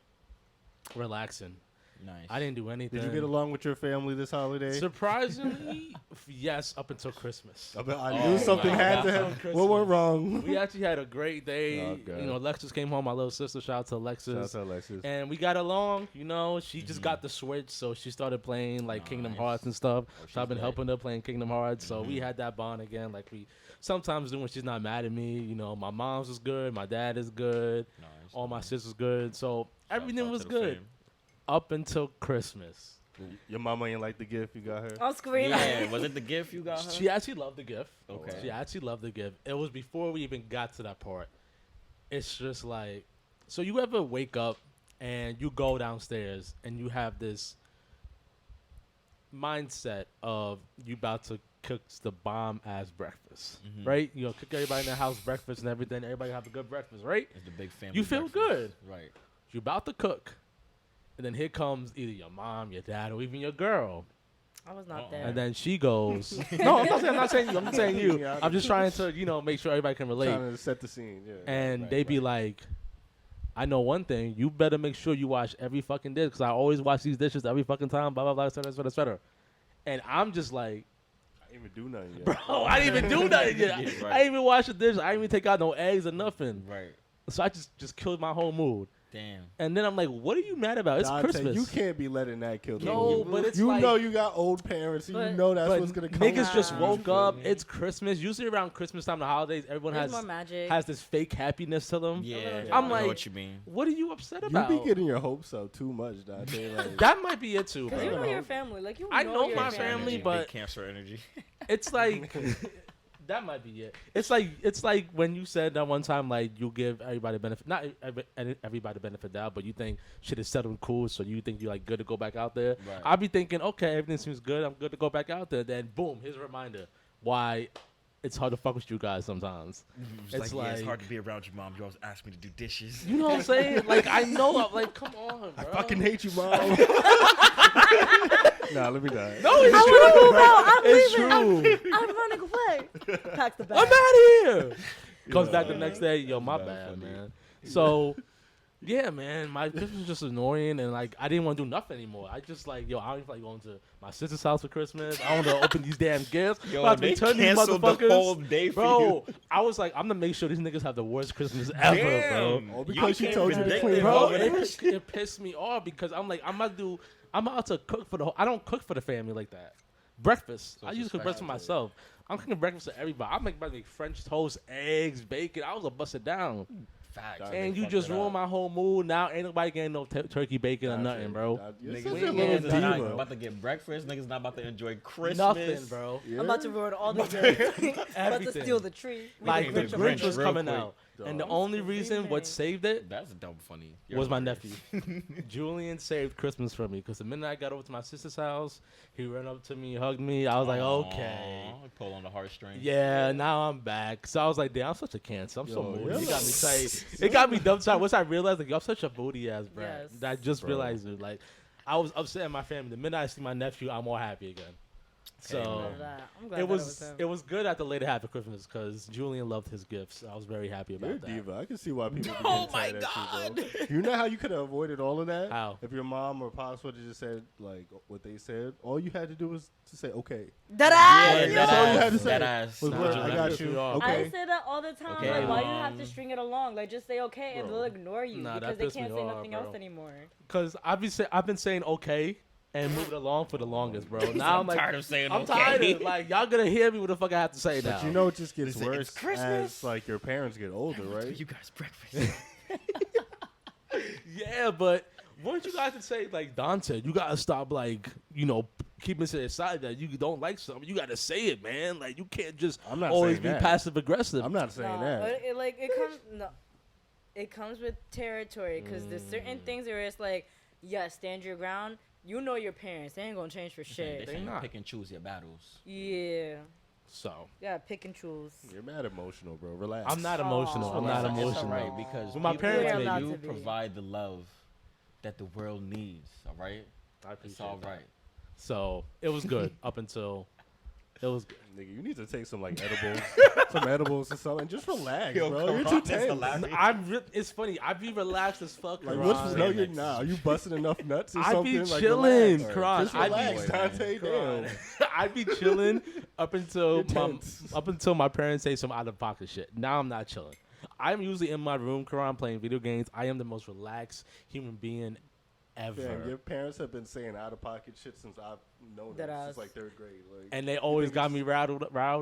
Speaker 3: Relaxing.
Speaker 2: Nice.
Speaker 3: I didn't do anything.
Speaker 4: Did you get along with your family this holiday?
Speaker 3: Surprisingly, yes, up until Christmas.
Speaker 4: I knew something had to happen. What went wrong?
Speaker 3: We actually had a great day.
Speaker 4: Okay.
Speaker 3: You know, Alexis came home. My little sister, shout out to Alexis.
Speaker 4: Shout out to Alexis.
Speaker 3: And we got along. You know, she just got the Switch, so she started playing like Kingdom Hearts and stuff. So I've been helping her playing Kingdom Hearts. So we had that bond again, like we sometimes do when she's not mad at me. You know, my mom's is good, my dad is good, all my sisters good. So everything was good up until Christmas.
Speaker 4: Your mama ain't like the gift you got her?
Speaker 1: I'm screaming.
Speaker 2: Yeah, was it the gift you got her?
Speaker 3: She actually loved the gift.
Speaker 2: Okay.
Speaker 3: She actually loved the gift. It was before we even got to that part. It's just like, so you ever wake up and you go downstairs and you have this mindset of you about to cook the bomb ass breakfast, right? You know, cook everybody in the house breakfast and everything. Everybody have a good breakfast, right?
Speaker 2: It's the big family.
Speaker 3: You feel
Speaker 2: breakfast.
Speaker 3: good.
Speaker 2: Right.
Speaker 3: You about to cook. And then here comes either your mom, your dad, or even your girl.
Speaker 1: I was not there.
Speaker 3: And then she goes, no, I'm not saying you. I'm saying you. I'm just trying to, you know, make sure everybody can relate.
Speaker 4: Trying to set the scene, yeah.
Speaker 3: And they be like, I know one thing. You better make sure you wash every fucking dish because I always wash these dishes every fucking time, blah, blah, blah, et cetera, et cetera, et cetera. And I'm just like,
Speaker 4: I didn't even do nothing yet.
Speaker 3: bro, I didn't even do nothing yet.
Speaker 2: Right.
Speaker 3: I didn't even wash the dish. I didn't even take out no eggs or nothing.
Speaker 2: Right.
Speaker 3: So I just killed my whole mood.
Speaker 2: Damn.
Speaker 3: And then I'm like, what are you mad about? It's
Speaker 4: Dante,
Speaker 3: Christmas.
Speaker 4: you can't be letting that kill the
Speaker 3: No,
Speaker 4: mood.
Speaker 3: but it's
Speaker 4: you
Speaker 3: like,
Speaker 4: know you got old parents. And you know that's
Speaker 3: but
Speaker 4: what's gonna come.
Speaker 3: niggas just
Speaker 1: Nah.
Speaker 3: woke up. It's Christmas. Usually around Christmas time, the holidays, everyone
Speaker 1: There's more magic.
Speaker 3: has this fake happiness to them.
Speaker 2: Yeah.
Speaker 3: I'm
Speaker 2: I know
Speaker 3: like,
Speaker 2: what you mean.
Speaker 3: what are you upset
Speaker 4: You
Speaker 3: about?
Speaker 4: be getting your hopes up too much, Dante. Like,
Speaker 3: That might be it too,
Speaker 1: Because you
Speaker 3: bro.
Speaker 1: know your family. Like,
Speaker 3: I know
Speaker 1: your
Speaker 3: my family,
Speaker 2: Big
Speaker 3: but
Speaker 2: cancer energy.
Speaker 3: it's like that might be it. It's like when you said that one time, like you give everybody benefit, not everybody benefit doubt, but you think shit is settled cool, so you think you're like good to go back out there.
Speaker 2: Right.
Speaker 3: I'll be thinking, okay, everything seems good. I'm good to go back out there. Then boom, here's a reminder why it's hard to fuck with you guys sometimes.
Speaker 2: It's like, yeah, it's hard to be around your mom. You always ask me to do dishes.
Speaker 3: You know what I'm saying? Like I know, I'm like, come on, bro.
Speaker 4: I fucking hate you, mom. Nah, let me die.
Speaker 3: No, it's
Speaker 1: I
Speaker 3: true.
Speaker 1: want to move out. I'm
Speaker 3: It's
Speaker 1: leaving.
Speaker 3: true.
Speaker 1: I'm running away. Pack the bag.
Speaker 3: I'm out of here. Comes back the next day. Yo, my
Speaker 2: That's
Speaker 3: bad,
Speaker 2: funny.
Speaker 3: man. So, yeah, man, this was just annoying, and like I didn't want to do nothing anymore. I just like, yo, I don't feel like going to my sister's house for Christmas. I want to open these damn gifts.
Speaker 2: Yo,
Speaker 3: About to
Speaker 2: they
Speaker 3: return these
Speaker 2: canceled the
Speaker 3: motherfuckers.
Speaker 2: whole day for
Speaker 3: Bro,
Speaker 2: you.
Speaker 3: I was like, I'm gonna make sure these niggas have the worst Christmas ever, bro.
Speaker 4: All because she
Speaker 2: can't
Speaker 4: told you to
Speaker 2: predict
Speaker 4: clean
Speaker 2: it,
Speaker 3: Bro,
Speaker 2: over
Speaker 3: it pissed me off because I'm like, I'm out to cook for the whole. I don't cook for the family like that. Breakfast.
Speaker 2: So
Speaker 3: I
Speaker 2: it's
Speaker 3: usually
Speaker 2: a
Speaker 3: cook breakfast for myself. I'm cooking breakfast for everybody. I make French toast, eggs, bacon. I was gonna bust it down.
Speaker 2: Facts.
Speaker 3: And you just ruined my whole mood. Now ain't nobody getting no turkey bacon or nothing, bro.
Speaker 2: Niggas
Speaker 4: Such
Speaker 2: we
Speaker 4: a
Speaker 2: ain't
Speaker 4: little
Speaker 2: niggas not
Speaker 4: diva.
Speaker 2: about to get breakfast. Niggas not about to enjoy Christmas.
Speaker 3: Nothing, bro.
Speaker 1: I'm about to ruin all the gifts. I'm about to
Speaker 3: Everything.
Speaker 1: steal the tree.
Speaker 3: Like the
Speaker 2: Make the
Speaker 3: Grinch
Speaker 2: Grinch
Speaker 3: was
Speaker 2: real
Speaker 3: coming
Speaker 2: quick.
Speaker 3: out, and the
Speaker 4: Dog.
Speaker 3: only reason what
Speaker 1: Screaming.
Speaker 3: saved it
Speaker 2: That's dumb funny.
Speaker 3: was my nephew. Julian saved Christmas for me because the minute I got over to my sister's house, he ran up to me, hugged me. I was like, okay.
Speaker 2: Pull on the heartstrings.
Speaker 3: Yeah, now I'm back. So I was like, damn, I'm such a cancer. I'm so
Speaker 4: Yo,
Speaker 3: moody.
Speaker 4: you're
Speaker 3: You got me
Speaker 4: like-
Speaker 3: tight. It got me dumb tight. Once I realized, like, I'm such a booty ass brat.
Speaker 1: Yes.
Speaker 3: That I just
Speaker 4: Bro.
Speaker 3: realized it. Like, I was upset at my family. The minute I see my nephew, I'm more happy again. So
Speaker 1: Love that. I'm glad
Speaker 3: it
Speaker 1: that
Speaker 3: was
Speaker 1: him.
Speaker 3: it was good at the later half of Christmas because Julian loved his gifts. I was very happy about
Speaker 4: You're a
Speaker 3: that.
Speaker 4: diva. I can see why people be
Speaker 3: Oh
Speaker 4: getting
Speaker 3: my
Speaker 4: tight at you,
Speaker 3: God.
Speaker 4: bro. You know how you could have avoided all of that?
Speaker 3: How?
Speaker 4: If your mom or pops would have just said, like, what they said, all you had to do was to say, okay.
Speaker 1: That
Speaker 2: Yeah,
Speaker 1: ass.
Speaker 4: that's all you had to
Speaker 2: that
Speaker 4: say.
Speaker 2: ass.
Speaker 4: Was
Speaker 3: Nah,
Speaker 4: where
Speaker 3: nah,
Speaker 4: I
Speaker 3: nah,
Speaker 4: got
Speaker 3: nah,
Speaker 4: you.
Speaker 3: nah.
Speaker 1: I
Speaker 4: Okay.
Speaker 1: say that all the time.
Speaker 2: Okay,
Speaker 1: Like, why you have to
Speaker 2: Mom.
Speaker 1: string it along? Like, just say okay, and
Speaker 3: Bro.
Speaker 1: they'll ignore you
Speaker 3: Nah,
Speaker 1: because
Speaker 3: that
Speaker 1: they
Speaker 3: pissed
Speaker 1: can't
Speaker 3: me
Speaker 1: say
Speaker 3: off,
Speaker 1: nothing
Speaker 3: bro.
Speaker 1: else anymore.
Speaker 3: Because I've been saying okay and moving along for the longest, bro. Now I'm like,
Speaker 2: tired of saying
Speaker 3: I'm
Speaker 2: okay.
Speaker 3: tired of like y'all gonna hear me what the fuck I have to say now.
Speaker 4: But you know it just gets
Speaker 2: They say,
Speaker 4: worse
Speaker 2: "It's Christmas."
Speaker 4: as, like, your parents get older, right?
Speaker 2: You guys breakfast.
Speaker 3: Yeah, but once you guys can say like Dante, you gotta stop like keeping to the side that you don't like something. You gotta say it, man. Like you can't just
Speaker 4: I'm not
Speaker 3: always
Speaker 4: saying
Speaker 3: be
Speaker 4: that.
Speaker 3: passive aggressive.
Speaker 4: I'm not saying
Speaker 1: No,
Speaker 4: that.
Speaker 1: it comes with territory because there's certain things where it's like, yes, stand your ground. You know your parents; they ain't gonna change for
Speaker 2: They
Speaker 1: shit.
Speaker 2: say
Speaker 3: not.
Speaker 2: pick and choose your battles.
Speaker 1: Yeah,
Speaker 3: So
Speaker 1: yeah, pick and choose.
Speaker 4: You're mad emotional, bro. Relax.
Speaker 3: I'm not emotional.
Speaker 1: Aw.
Speaker 3: I'm not
Speaker 1: It's
Speaker 3: emotional.
Speaker 2: Right, because
Speaker 3: When my
Speaker 2: people
Speaker 3: parents
Speaker 2: like
Speaker 1: made- You're allowed
Speaker 2: you
Speaker 1: to be.
Speaker 2: provide the love that the world needs. All right,
Speaker 3: I appreciate
Speaker 2: it's all
Speaker 3: that.
Speaker 2: right.
Speaker 3: So it was good up until It was good.
Speaker 4: Nigga, you need to take some like edibles, some edibles or something. Just relax,
Speaker 2: Yo,
Speaker 4: bro. You're too tense.
Speaker 3: It's funny. I be relaxed as fuck.
Speaker 4: Like,
Speaker 3: Karan.
Speaker 4: no, you're not. Are you busting enough nuts or
Speaker 3: I
Speaker 4: something?
Speaker 3: be
Speaker 4: Like,
Speaker 3: chilling,
Speaker 4: relax.
Speaker 3: Karan.
Speaker 4: Just
Speaker 3: I be
Speaker 4: relax, Dante. Damn.
Speaker 3: I be chilling up until
Speaker 4: You're tense.
Speaker 3: my parents say some out of pocket shit. Now I'm not chilling. I'm usually in my room, Karan, playing video games. I am the most relaxed human being ever.
Speaker 4: Damn, your parents have been saying out of pocket shit since I've known them since like 3rd grade. Like,
Speaker 3: and they always got me riled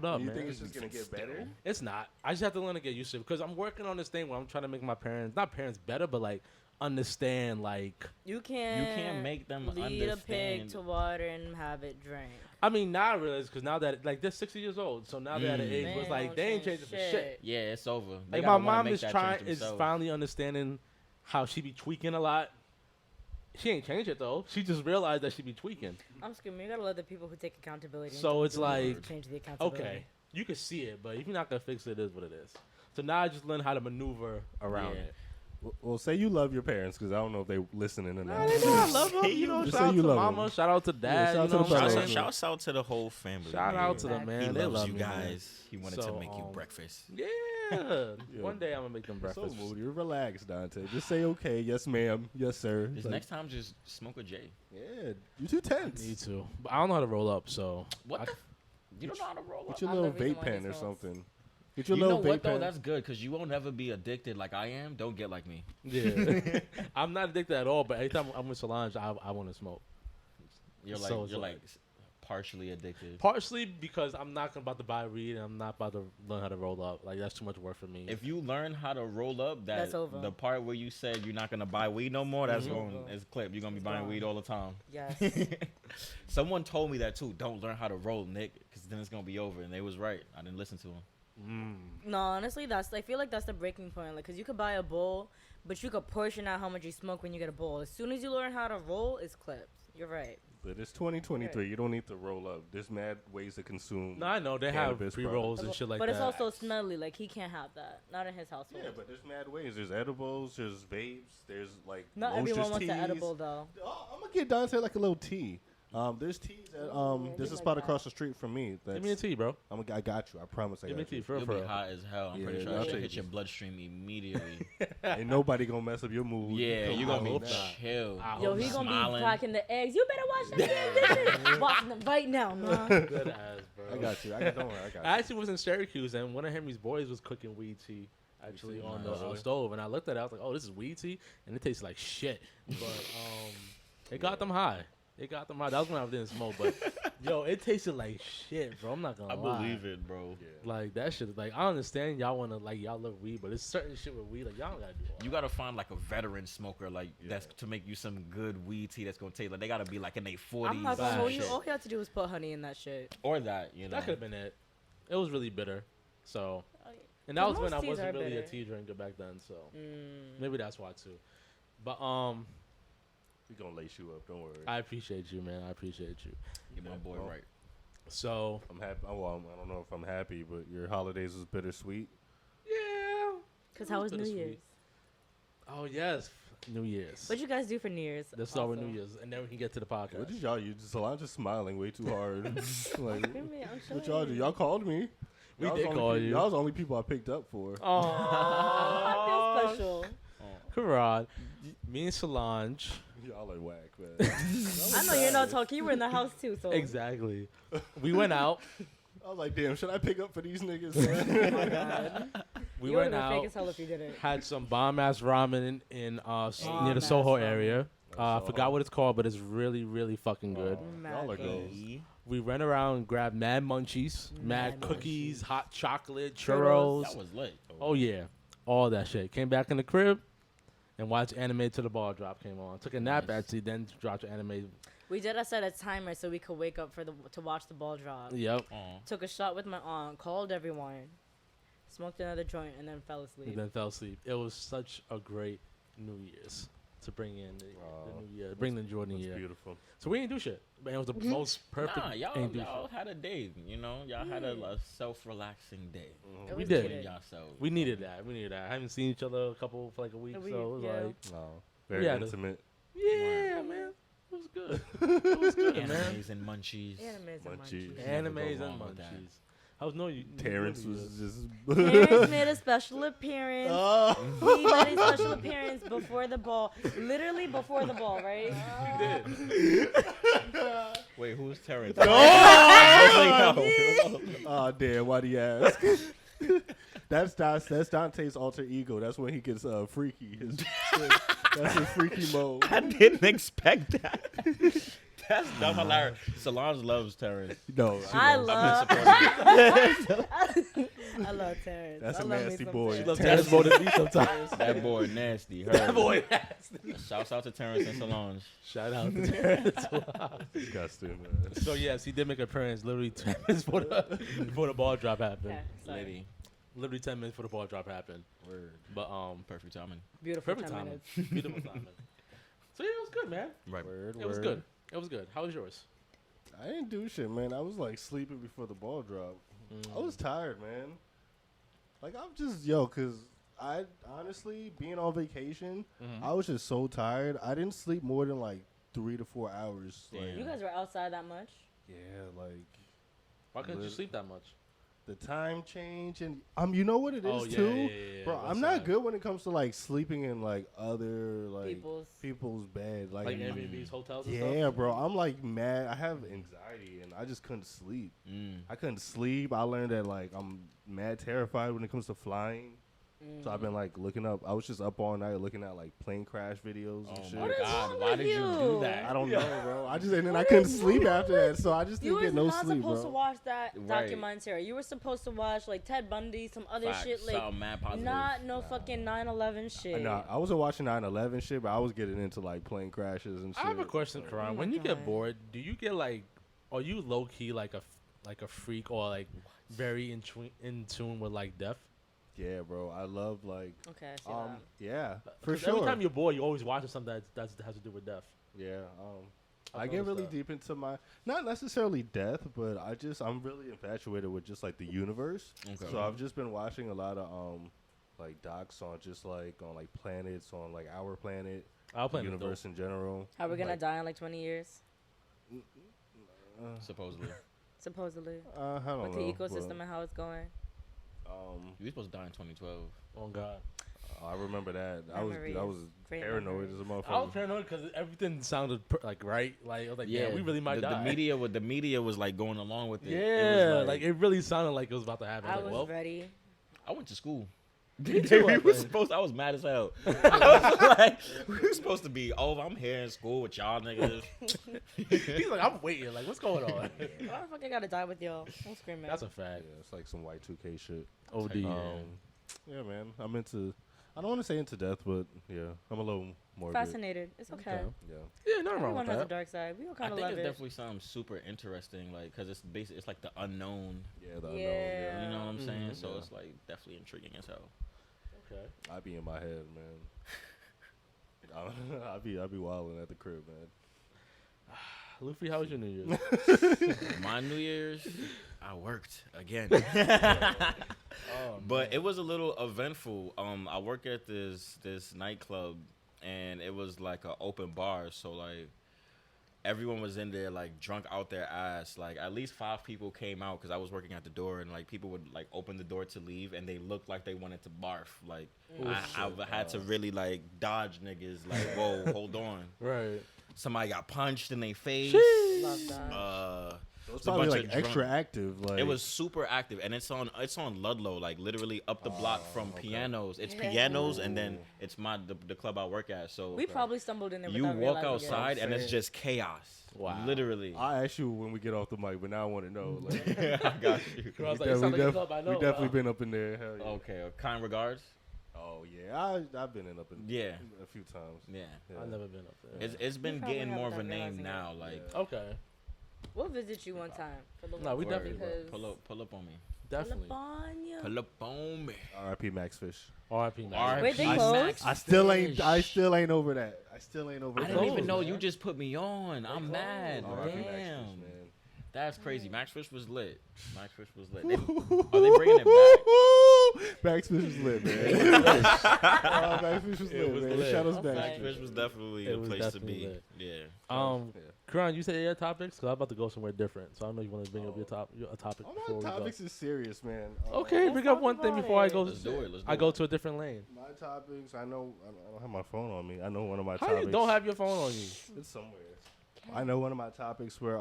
Speaker 3: up,
Speaker 4: you
Speaker 3: man.
Speaker 4: think it's just gonna get better?
Speaker 3: It's not. I just have to learn to get used to it because I'm working on this thing where I'm trying to make my parents, not parents better, but like understand like
Speaker 1: You can't
Speaker 2: make them
Speaker 1: lead a pig
Speaker 2: understand.
Speaker 1: to water and have it drink.
Speaker 3: I mean, now I realize because now that like they're 60 years old, so now they're at an age where it's like they ain't changing for shit.
Speaker 2: Yeah, it's over. They
Speaker 3: Like
Speaker 2: gotta
Speaker 3: my
Speaker 2: wanna
Speaker 3: mom
Speaker 2: make
Speaker 3: is
Speaker 2: that
Speaker 3: trying
Speaker 2: change
Speaker 3: is
Speaker 2: themselves.
Speaker 3: finally understanding how she be tweaking a lot. She ain't changed it though. She just realized that she be tweaking.
Speaker 1: I'm scared. You gotta let the people who take accountability. and
Speaker 3: So
Speaker 1: don't
Speaker 3: it's
Speaker 1: do it
Speaker 3: like,
Speaker 1: change the accountability.
Speaker 3: Okay, you can see it, but if you're not gonna fix it, it is what it is. So now I just learn how to maneuver around
Speaker 2: Yeah.
Speaker 3: it.
Speaker 4: Well, say you love your parents because I don't know if they listening or not.
Speaker 3: Nah, they know I love them. You know,
Speaker 4: Just
Speaker 3: shout
Speaker 4: say
Speaker 3: out
Speaker 4: you
Speaker 3: to
Speaker 4: love
Speaker 3: mama,
Speaker 4: them.
Speaker 3: shout out to dad.
Speaker 4: shout out
Speaker 3: you
Speaker 4: to
Speaker 3: know
Speaker 4: the
Speaker 3: what I'm
Speaker 4: brothers.
Speaker 3: saying?
Speaker 2: Shouts out to the whole family.
Speaker 3: Shout
Speaker 2: man.
Speaker 3: out to them,
Speaker 1: He
Speaker 3: man.
Speaker 2: He
Speaker 3: They
Speaker 2: loves
Speaker 3: love
Speaker 2: you
Speaker 3: me, man.
Speaker 2: guys. He wanted
Speaker 3: So,
Speaker 2: to make you breakfast.
Speaker 3: Yeah.
Speaker 4: Yeah.
Speaker 3: One day I'm gonna make them
Speaker 4: So
Speaker 3: breakfast.
Speaker 4: moody. You're relaxed, Dante. Just say okay, yes, ma'am, yes, sir.
Speaker 2: Just
Speaker 4: Like,
Speaker 2: next time, just smoke a J.
Speaker 4: yeah, you too tense.
Speaker 3: Need to, but I don't know how to roll up. So
Speaker 2: What the? You don't know how to roll up?
Speaker 4: Get your
Speaker 1: I'm
Speaker 4: little
Speaker 1: the reason
Speaker 4: vape
Speaker 1: why
Speaker 4: pen
Speaker 1: he
Speaker 4: or
Speaker 1: smells.
Speaker 4: something. Get your
Speaker 2: You know
Speaker 4: little
Speaker 2: what
Speaker 4: vape
Speaker 2: though?
Speaker 4: pen.
Speaker 2: That's good because you won't ever be addicted like I am. Don't get like me.
Speaker 3: yeah, I'm not addicted at all. But anytime I'm with Solange, I want to smoke.
Speaker 2: You're like
Speaker 3: So it's
Speaker 2: you're
Speaker 3: like-
Speaker 2: like partially addicted.
Speaker 3: Partially because I'm not about to buy weed and I'm not about to learn how to roll up. Like that's too much work for me.
Speaker 2: If you learn how to roll up,
Speaker 1: That's over.
Speaker 2: the part where you said you're not gonna buy weed no more, that's
Speaker 3: Mhm.
Speaker 2: going is clip. You're gonna be
Speaker 1: It's
Speaker 2: buying
Speaker 1: gone.
Speaker 2: weed all the time.
Speaker 1: Yes.
Speaker 2: Someone told me that too. Don't learn how to roll, Nick, because then it's gonna be over. And they was right. I didn't listen to them.
Speaker 1: No, honestly, I feel like that's the breaking point. Like, cause you could buy a bowl, but you could portion out how much you smoke when you get a bowl. As soon as you learn how to roll, it's clips. You're right.
Speaker 4: But it's 2023. You don't need to roll up. There's mad ways to consume.
Speaker 3: no, I know they have
Speaker 4: Cannabis
Speaker 3: pre rolls and
Speaker 1: But
Speaker 3: shit like
Speaker 1: it's
Speaker 3: that.
Speaker 1: also smelly. Like he can't have that. Not in his household.
Speaker 4: Yeah, but there's mad ways. There's edibles. There's vapes. There's like
Speaker 1: Not
Speaker 4: lotions,
Speaker 1: everyone wants
Speaker 4: teas.
Speaker 1: an edible though.
Speaker 4: Oh, I'm gonna get Dante like a little tea. There's teas at there's a
Speaker 1: like
Speaker 4: spot
Speaker 1: that.
Speaker 4: across the street from me.
Speaker 3: Give me a tea, bro.
Speaker 4: I got you. I promise I
Speaker 3: Give me a
Speaker 4: got
Speaker 3: tea,
Speaker 4: you.
Speaker 3: for real,
Speaker 2: You'll
Speaker 3: for
Speaker 2: be
Speaker 3: real.
Speaker 2: hot as hell. I'm pretty
Speaker 4: Yeah,
Speaker 2: sure
Speaker 4: I'll
Speaker 2: that should
Speaker 4: take
Speaker 2: hit your
Speaker 4: you.
Speaker 2: bloodstream immediately.
Speaker 4: Ain't nobody gonna mess up your mood.
Speaker 2: Yeah,
Speaker 4: Come
Speaker 2: you're gonna
Speaker 4: on,
Speaker 2: be
Speaker 3: hope
Speaker 4: man.
Speaker 3: not.
Speaker 2: chill.
Speaker 3: I
Speaker 1: Yo,
Speaker 3: hope
Speaker 1: he
Speaker 3: not.
Speaker 1: gonna
Speaker 2: Smiling.
Speaker 1: be packing the eggs. You better watch them damn dishes. Watching them right now, man.
Speaker 3: Good ass, bro.
Speaker 4: I got you. Don't worry. I got you.
Speaker 3: I actually was in Syracuse and one of Henry's boys was cooking weed tea actually on the
Speaker 4: Really?
Speaker 3: stove, and I looked at it. I was like, "Oh, this is weed tea," and it tastes like shit. But it got them high. It got them high. That was when I didn't smoke, but yo, it tasted like shit, bro. I'm not gonna
Speaker 2: I
Speaker 3: lie.
Speaker 2: believe it, bro.
Speaker 3: Like that shit. Like I understand y'all wanna like y'all love weed, but it's certain shit with weed like y'all don't gotta do all
Speaker 2: You gotta find like a veteran smoker, like that's to make you some good weed tea that's gonna taste like they gotta be like in their 40s.
Speaker 1: I'm not gonna hold you.
Speaker 3: shit.
Speaker 1: All you have to do is put honey in that shit.
Speaker 2: Or that, you know.
Speaker 3: That could have been it. It was really bitter. So,
Speaker 1: Oh,
Speaker 3: and that
Speaker 1: But
Speaker 3: was when I
Speaker 1: most teas
Speaker 3: wasn't
Speaker 1: are
Speaker 3: really a
Speaker 1: bitter.
Speaker 3: tea drinker back then. So
Speaker 1: Mm.
Speaker 3: maybe that's why too. But
Speaker 4: We gonna lace you up. Don't worry.
Speaker 3: I appreciate you, man. I appreciate you.
Speaker 2: Get my boy
Speaker 4: Well,
Speaker 2: right.
Speaker 3: So
Speaker 4: I'm happy. Well, I don't know if I'm happy, but your holidays was bittersweet.
Speaker 3: yeah.
Speaker 1: Cause how was New
Speaker 3: bittersweet.
Speaker 1: Year's?
Speaker 3: Oh yes, New Year's.
Speaker 1: What'd you guys do for New Year's?
Speaker 3: Let's start with
Speaker 1: also?
Speaker 3: New Year's, and then we can get to the podcast.
Speaker 4: What did y'all? You just Solange's smiling way too hard. like,
Speaker 1: Give me- I'm
Speaker 4: what y'all do?
Speaker 1: chilling.
Speaker 4: Y'all called me.
Speaker 3: We
Speaker 4: Y'all
Speaker 3: did
Speaker 4: was the
Speaker 3: call
Speaker 4: only
Speaker 3: you.
Speaker 4: Y'all was the only people I picked up for.
Speaker 1: I feel special.
Speaker 3: Karan, me and Solange.
Speaker 4: Y'all are whack, man.
Speaker 1: I know you're not talking. You were in the house too, so
Speaker 3: Exactly. We went out.
Speaker 4: I was like, damn, should I pick up for these niggas?
Speaker 1: Oh
Speaker 4: Man?
Speaker 1: my god.
Speaker 3: We
Speaker 1: You
Speaker 3: went
Speaker 1: would've been fake
Speaker 3: out.
Speaker 1: as hell if you didn't.
Speaker 3: Had some bomb ass ramen in near
Speaker 1: Bomb-ass
Speaker 3: the Soho
Speaker 1: ramen.
Speaker 3: area. I
Speaker 4: Soho.
Speaker 3: forgot what it's called, but it's really, really fucking good.
Speaker 1: Mad
Speaker 4: y'all are
Speaker 1: good.
Speaker 4: goals.
Speaker 3: We ran around and grabbed mad munchies, mad
Speaker 1: Mad
Speaker 3: cookies, hot chocolate,
Speaker 1: Churros.
Speaker 3: churros.
Speaker 2: That was lit.
Speaker 3: Oh yeah, all that shit. Came back in the crib and watched anime till the ball drop came on. Took a nap
Speaker 2: Nice.
Speaker 3: actually, then dropped anime.
Speaker 1: We did set a timer so we could wake up to watch the ball drop.
Speaker 3: Yep.
Speaker 1: Took a shot with my aunt, called everyone, smoked another joint, and then fell asleep.
Speaker 3: And then fell asleep. It was such a great New Year's to bring in the New Year, bring the Jordan
Speaker 4: That's
Speaker 3: year.
Speaker 4: beautiful.
Speaker 3: So we didn't do shit. Man, it was the most perfect.
Speaker 2: Nah, y'all
Speaker 3: ain't do
Speaker 2: y'all
Speaker 3: shit.
Speaker 2: had a day, you know. Y'all had a self-relaxing day.
Speaker 1: It
Speaker 3: We
Speaker 1: was
Speaker 3: did.
Speaker 1: needed.
Speaker 2: Yourselves.
Speaker 3: We needed that. We needed that. I haven't seen each other a couple for like a week,
Speaker 1: A week,
Speaker 3: so it was
Speaker 1: yeah.
Speaker 3: like,
Speaker 4: Oh, very
Speaker 3: Yeah,
Speaker 4: intimate.
Speaker 3: yeah, man. It was good. It was good, man.
Speaker 2: Animes and munchies.
Speaker 1: Animes and
Speaker 4: Munchies.
Speaker 1: munchies.
Speaker 3: Animes
Speaker 2: go
Speaker 3: and
Speaker 2: wrong with that.
Speaker 3: munchies. I was no.
Speaker 4: Terrence was just.
Speaker 1: Terrence made a special appearance.
Speaker 4: Oh.
Speaker 1: He made a special appearance before the ball. Literally before the ball, right?
Speaker 3: We did.
Speaker 2: Wait, who's Terrence?
Speaker 4: Oh damn! Why do you ask? That's Dante's alter ego. That's when he gets freaky. That's his freaky mode.
Speaker 2: I didn't expect that. That's dumb hilarious. Solange loves Terrence.
Speaker 4: No,
Speaker 1: I
Speaker 2: I've
Speaker 1: love Terrence.
Speaker 4: That's
Speaker 1: I
Speaker 4: a
Speaker 1: love me
Speaker 4: nasty
Speaker 1: some
Speaker 4: boy.
Speaker 1: Terrence.
Speaker 3: Love Terrence more than me sometimes.
Speaker 2: That boy nasty.
Speaker 3: That boy nasty.
Speaker 2: Shouts out to Terrence and Solange.
Speaker 3: Shout out to Terrence.
Speaker 4: Disgusting, man.
Speaker 3: So yes, he did make an appearance literally 10 minutes before the ball drop happened.
Speaker 1: Yeah, sorry.
Speaker 2: Lady.
Speaker 3: Literally 10 minutes before the ball drop happened.
Speaker 2: Word.
Speaker 3: But
Speaker 2: Perfect timing.
Speaker 1: Beautiful
Speaker 3: perfect
Speaker 1: 10
Speaker 3: timing.
Speaker 1: minutes.
Speaker 3: Beautiful timing. So yeah, it was good, man.
Speaker 2: Right.
Speaker 3: It was good. It was good. How was yours?
Speaker 4: I didn't do shit, man. I was like sleeping before the ball dropped. I was tired, man. Like I'm just cause I honestly being on vacation, I was just so tired. I didn't sleep more than like 3 to 4 hours. Like,
Speaker 1: You guys were outside that much?
Speaker 4: yeah, like
Speaker 3: Why couldn't you sleep that much?
Speaker 4: the time change and you know what it is too, bro.
Speaker 3: What's
Speaker 4: I'm not
Speaker 3: that?
Speaker 4: good when it comes to like sleeping in like other like
Speaker 1: People's
Speaker 4: bed, like
Speaker 3: Airbnbs, hotels. And
Speaker 4: yeah,
Speaker 3: stuff?
Speaker 4: bro. I'm like mad. I have anxiety and I just couldn't sleep. I couldn't sleep. I learned that like I'm mad terrified when it comes to flying. So I've been like looking up. I was just up all night looking at like plane crash videos and shit.
Speaker 2: Oh my
Speaker 1: What is
Speaker 2: God!
Speaker 1: wrong
Speaker 2: Why
Speaker 1: with
Speaker 2: did you do
Speaker 1: you?
Speaker 2: that?
Speaker 4: I don't know, bro. I couldn't sleep after that. So I just
Speaker 1: You
Speaker 4: didn't
Speaker 1: were
Speaker 4: get no
Speaker 1: not
Speaker 4: sleep,
Speaker 1: supposed
Speaker 4: bro.
Speaker 1: to watch that
Speaker 2: Right.
Speaker 1: documentary. You were supposed to watch like Ted Bundy, some other
Speaker 2: Facts.
Speaker 1: shit, like
Speaker 2: Something mad positive.
Speaker 1: not no fucking 9/11 shit.
Speaker 4: No, I wasn't watching 9/11 shit, but I was getting into like plane crashes and shit.
Speaker 3: I have a question, Karan.
Speaker 1: Oh
Speaker 3: When
Speaker 1: my
Speaker 3: you get
Speaker 1: God.
Speaker 3: bored, do you get like, are you low key like a freak or like very in tune with like death?
Speaker 4: Yeah, bro. I love like
Speaker 1: Okay, I see that.
Speaker 4: yeah, for
Speaker 3: 'Cause
Speaker 4: sure.
Speaker 3: Every time you're bored, you always watching something that has to do with death.
Speaker 4: Yeah,
Speaker 3: I've
Speaker 4: I get
Speaker 3: noticed
Speaker 4: really
Speaker 3: that.
Speaker 4: deep into not necessarily death, but I'm really infatuated with just like the universe.
Speaker 2: Okay.
Speaker 4: So I've just been watching a lot of like docs on just like on like planets, on like our planet,
Speaker 3: I'll
Speaker 4: the
Speaker 3: play
Speaker 4: universe in general.
Speaker 1: How we gonna
Speaker 4: like,
Speaker 1: die in like 20 years?
Speaker 2: Supposedly.
Speaker 1: Supposedly.
Speaker 4: I don't
Speaker 1: With
Speaker 4: know.
Speaker 1: the ecosystem and how it's going.
Speaker 2: You were supposed to die in 2012.
Speaker 3: Oh God.
Speaker 4: I remember that. I
Speaker 1: Memories.
Speaker 4: was
Speaker 1: Great
Speaker 4: paranoid
Speaker 1: memories.
Speaker 4: as a
Speaker 3: I was
Speaker 4: motherfucker.
Speaker 3: paranoid because everything sounded like right. Like I was like, yeah, we really might
Speaker 2: the
Speaker 3: die.
Speaker 2: The media was like going along with it.
Speaker 3: Yeah,
Speaker 2: It was
Speaker 3: like it really sounded like it was about to happen.
Speaker 1: I
Speaker 3: Like,
Speaker 1: was
Speaker 3: well,
Speaker 1: ready.
Speaker 2: I went to school.
Speaker 3: Me too, I think.
Speaker 2: I was mad as hell. I was like, we were supposed to be, I'm here in school with y'all niggas.
Speaker 3: He's like, I'm waiting. Like, what's going on?
Speaker 1: Why the fuck I gotta die with y'all? I'm screaming.
Speaker 3: That's a fact.
Speaker 4: Yeah, it's like some Y2K shit.
Speaker 3: OD.
Speaker 4: Yeah, man. I'm into. I don't want to say into death, but yeah, I'm a little more
Speaker 1: fascinated. It's okay.
Speaker 4: Yeah.
Speaker 3: Yeah, nothing wrong
Speaker 1: Everyone
Speaker 3: with
Speaker 1: has a
Speaker 3: that.
Speaker 1: dark side. We all
Speaker 2: I
Speaker 1: kind of
Speaker 2: think
Speaker 1: love
Speaker 2: it's
Speaker 1: it.
Speaker 2: definitely something super interesting, like, because it's basically, it's like the unknown.
Speaker 4: Yeah, the unknown.
Speaker 1: Yeah.
Speaker 2: You know what I'm saying? So
Speaker 4: Yeah.
Speaker 2: it's like definitely intriguing as hell.
Speaker 3: Okay.
Speaker 4: I be in my head, man. I be wilding at the crib, man.
Speaker 3: Luffy, how was your New Year's?
Speaker 2: My New Year's, I worked again.
Speaker 3: Oh,
Speaker 2: But it was a little eventful. I work at this nightclub, and it was like an open bar. So like, everyone was in there like drunk out their ass. Like at least 5 people came out because I was working at the door, and like people would like open the door to leave, and they looked like they wanted to barf. Like I had to really like dodge niggas. Like whoa, hold on.
Speaker 3: right.
Speaker 2: Somebody got punched in their face.
Speaker 1: Love that.
Speaker 4: It was
Speaker 2: It's a
Speaker 4: probably
Speaker 2: bunch
Speaker 4: like
Speaker 2: of
Speaker 4: extra
Speaker 2: drunk-
Speaker 4: active. Like
Speaker 2: It was super active, and it's on Ludlow, like literally up the block from Pianos. It's Pianos, and then it's the club I work at. So
Speaker 1: We probably stumbled in there.
Speaker 2: you
Speaker 1: without
Speaker 2: walk
Speaker 1: realizing it.
Speaker 2: outside, and it's just chaos.
Speaker 3: Wow.
Speaker 2: Literally.
Speaker 4: I ask you when we get off the mic, but now I want to know. Like,
Speaker 2: I got you.
Speaker 3: I was like, it sounds like a club I know.
Speaker 4: we definitely been up in there. Hell yeah.
Speaker 2: Okay, kind regards.
Speaker 4: Oh yeah, I've been up in
Speaker 2: Yeah.
Speaker 4: a few times.
Speaker 2: Yeah.
Speaker 4: Yeah.
Speaker 3: I've never been up there.
Speaker 2: It's been
Speaker 1: probably
Speaker 2: getting
Speaker 1: have
Speaker 2: more of a
Speaker 1: without
Speaker 2: name
Speaker 1: realizing
Speaker 2: now.
Speaker 1: it.
Speaker 2: Like,
Speaker 3: Okay.
Speaker 1: We'll visit you one time. For the
Speaker 3: No, we
Speaker 1: love of
Speaker 3: definitely
Speaker 1: because-
Speaker 2: pull up on me.
Speaker 3: Definitely.
Speaker 1: California.
Speaker 2: Pull up on me.
Speaker 4: R.I.P. Max Fish.
Speaker 3: R.I.P. man.
Speaker 2: R.I.P.
Speaker 1: Wait, they
Speaker 2: Max
Speaker 1: closed?
Speaker 4: I still ain't over that.
Speaker 2: I didn't even know you just put me on. I'm mad.
Speaker 4: R.I.P. Max Fish,
Speaker 2: Damn.
Speaker 4: man.
Speaker 2: That's crazy. Max Fish was lit. Max Fish was lit. Are they bringing it back?
Speaker 4: Backfish was lit, man. Backfish was lit, man.
Speaker 3: lit.
Speaker 4: Shout out
Speaker 1: Okay.
Speaker 4: Backfish.
Speaker 2: Backfish was definitely
Speaker 3: It
Speaker 2: a
Speaker 3: was
Speaker 2: place to
Speaker 3: definitely
Speaker 2: be.
Speaker 3: lit.
Speaker 2: Yeah.
Speaker 3: Karan, you say your topics? Because I'm about to go somewhere different. So I know you want to bring up a topic
Speaker 4: All
Speaker 3: before we
Speaker 4: my
Speaker 3: go.
Speaker 4: topics is serious, man.
Speaker 3: Okay,
Speaker 1: Let's
Speaker 3: bring up
Speaker 1: talk
Speaker 3: one thing
Speaker 1: about
Speaker 3: before I
Speaker 1: it.
Speaker 3: go.
Speaker 2: Let's do it.
Speaker 3: I go to a different lane.
Speaker 4: My topics, I don't have my phone on me. I know one of my
Speaker 3: How
Speaker 4: topics.
Speaker 3: you don't have your phone on you?
Speaker 4: It's somewhere. I know one of my topics where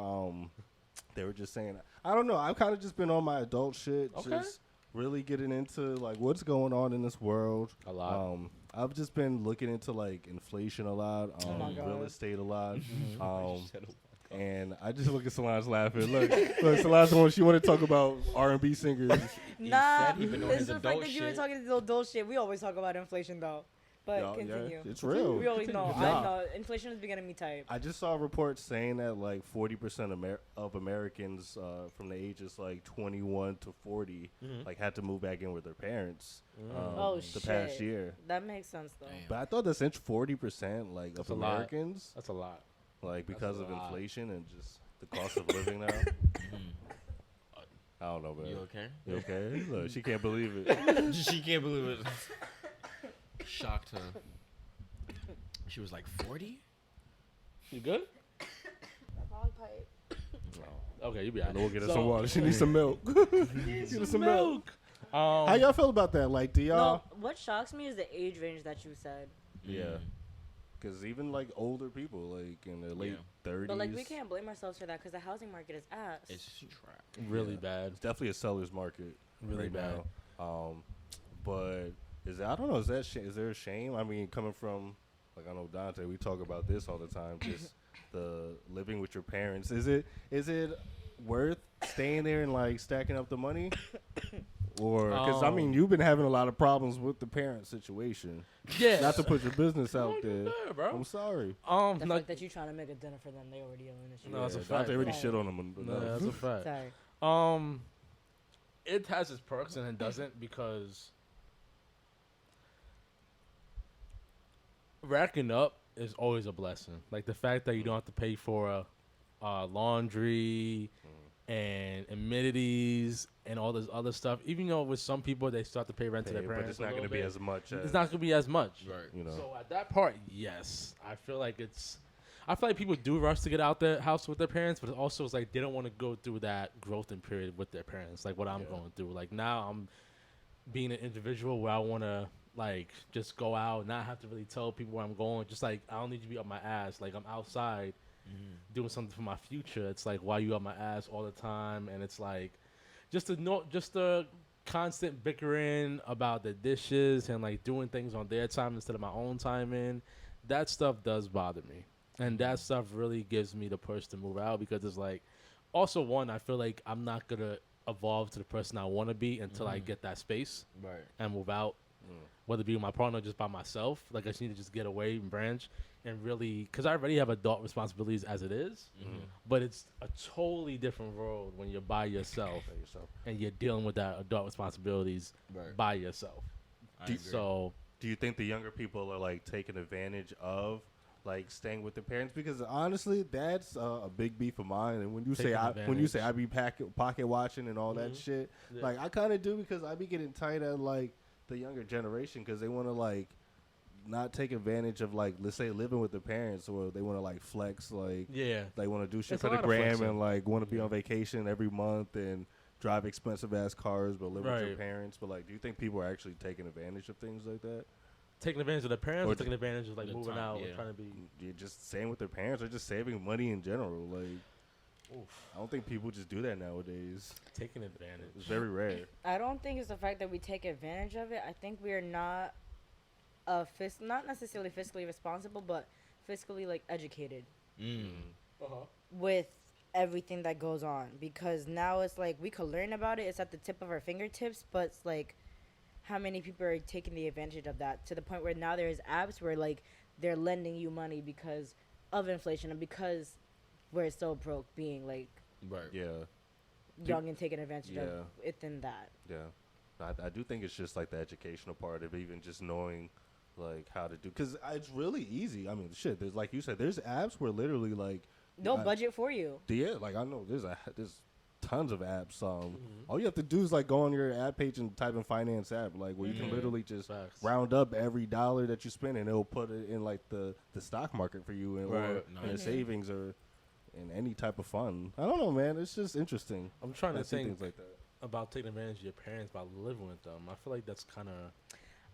Speaker 4: they were just saying, I don't know. I've kind of just been on my adult shit,
Speaker 3: Okay.
Speaker 4: just really getting into like what's going on in this world.
Speaker 3: A lot.
Speaker 4: I've just been looking into like inflation a lot,
Speaker 1: my God.
Speaker 4: real estate a lot, and I just look at Solange laughing. Look, Solange when she want to talk about R&B singers.
Speaker 1: Nah,
Speaker 2: said he been on
Speaker 1: it's
Speaker 2: his
Speaker 1: the fact
Speaker 2: adult
Speaker 1: that you were
Speaker 2: shit.
Speaker 1: talking to the adult shit. We always talk about inflation though. But
Speaker 4: Yeah,
Speaker 1: continue.
Speaker 4: it's real.
Speaker 1: We always know. I
Speaker 4: Nah.
Speaker 1: know. Inflation is beginning to me type.
Speaker 4: I just saw a report saying that like 40% of Americans from the ages like 21 to 40 like had to move back in with their parents
Speaker 1: Oh,
Speaker 4: the past
Speaker 1: shit.
Speaker 4: year.
Speaker 1: That makes sense though.
Speaker 2: Damn.
Speaker 4: But I thought that's 40% like
Speaker 3: That's
Speaker 4: of
Speaker 3: a lot.
Speaker 4: Americans
Speaker 3: That's a lot.
Speaker 4: like
Speaker 3: That's
Speaker 4: because
Speaker 3: a
Speaker 4: of
Speaker 3: lot.
Speaker 4: inflation and just the cost of living now. I don't know, man.
Speaker 2: You okay?
Speaker 4: You okay? Look, she can't believe it.
Speaker 2: She can't believe it. Shocked her. She was like 40?
Speaker 3: You good?
Speaker 1: Long pipe.
Speaker 3: Okay, you be
Speaker 4: I
Speaker 3: alright.
Speaker 4: know we'll get her
Speaker 3: So-
Speaker 4: some water. She needs some milk. Get her some milk. How y'all feel about that? Like, do y'all?
Speaker 1: No, what shocks me is the age range that you said.
Speaker 4: Yeah. Because even like older people, like in their late 30s.
Speaker 1: But like we can't blame ourselves for that because the housing market is ass.
Speaker 2: It's trash.
Speaker 3: Really
Speaker 4: Yeah.
Speaker 3: bad.
Speaker 4: It's definitely a seller's market
Speaker 3: Really
Speaker 4: right
Speaker 3: bad.
Speaker 4: now. But I don't know. Is there a shame? I mean, coming from like I know Dante, we talk about this all the time. Just the living with your parents. Is it worth staying there and like stacking up the money? Or because I mean, you've been having a lot of problems with the parent situation.
Speaker 3: Yeah.
Speaker 4: Not to put your business out
Speaker 3: No,
Speaker 4: there.
Speaker 3: you're good, bro.
Speaker 4: I'm sorry.
Speaker 1: the
Speaker 3: no,
Speaker 1: fact that you trying to make a dinner for them, they already own this shit.
Speaker 3: No, that's a fact.
Speaker 4: Dante already
Speaker 1: Right.
Speaker 4: shit on them.
Speaker 3: no, that's a fact.
Speaker 1: Sorry.
Speaker 3: It has its perks and it doesn't because racking up is always a blessing. Like the fact that you don't have to pay for laundry and amenities and all this other stuff. Even though with some people they start to pay rent to their parents,
Speaker 4: but it's not
Speaker 3: going to
Speaker 4: be as much.
Speaker 3: It's not going to be as much.
Speaker 2: Right.
Speaker 4: You know.
Speaker 3: So at that part, yes, I feel like people do rush to get out the house with their parents, but it also is like they don't want to go through that growth in period with their parents, like what I'm going through. Like now I'm being an individual where I want to like just go out, not have to really tell people where I'm going. Just like I don't need to be up my ass. Like I'm outside doing something for my future. It's like why you up my ass all the time, and it's like just the constant bickering about the dishes and like doing things on their time instead of my own time in. That stuff does bother me. And that stuff really gives me the push to move out because it's like, also one, I feel like I'm not going to evolve to the person I want to be until I get that space
Speaker 2: Right.
Speaker 3: and move out, whether it be with my partner or just by myself. Like I just need to just get away and branch and really, because I already have adult responsibilities as it is, but it's a totally different world when you're by yourself and you're dealing with that adult responsibilities by yourself.
Speaker 2: I agree.
Speaker 3: So
Speaker 4: Do you think the younger people are like taking advantage of like staying with their parents? Because honestly, that's a big beef of mine. And when you say I be pocket watching and all that shit, like I kind of do because I be getting tight at like the younger generation because they want to like not take advantage of like let's say living with their parents, or they want to like flex, like they want to do shit
Speaker 3: It's
Speaker 4: for
Speaker 3: a
Speaker 4: the
Speaker 3: lot of
Speaker 4: gram
Speaker 3: flexing.
Speaker 4: and like want to be on vacation every month and drive expensive ass cars but live with their
Speaker 3: Right.
Speaker 4: parents. But like, do you think people are actually taking advantage of things like that?
Speaker 3: taking advantage of their parents
Speaker 4: Or
Speaker 3: or taking advantage of like
Speaker 2: the
Speaker 3: moving
Speaker 2: time,
Speaker 3: out
Speaker 2: yeah.
Speaker 3: or trying to be.
Speaker 4: You're just staying with their parents or just saving money in general. Like, I don't think people just do that nowadays.
Speaker 3: Taking advantage.
Speaker 4: It's very rare.
Speaker 1: I don't think it's the fact that we take advantage of it. I think we are not not necessarily fiscally responsible, but fiscally like educated with everything that goes on. Because now it's like we could learn about it. It's at the tip of our fingertips, but it's like how many people are taking the advantage of that to the point where now there's apps where like they're lending you money because of inflation and because we're so broke, being like
Speaker 4: Yeah,
Speaker 1: young and taking advantage of
Speaker 4: Yeah.
Speaker 1: it than that.
Speaker 4: yeah. I do think it's just like the educational part of even just knowing like how to do, because it's really easy. I mean, shit. There's like you said, there's apps where literally like
Speaker 1: They'll budget for you.
Speaker 4: yeah, like I know there's tons of apps. All you have to do is like go on your app page and type in finance app, like where you can literally just round up every dollar that you spend, and it'll put it in like the stock market for you, and or in a savings or in any type of fund. I don't know, man. It's just interesting.
Speaker 3: I'm trying to think
Speaker 4: things like that
Speaker 3: about taking advantage of your parents by living with them. I feel like that's kind of.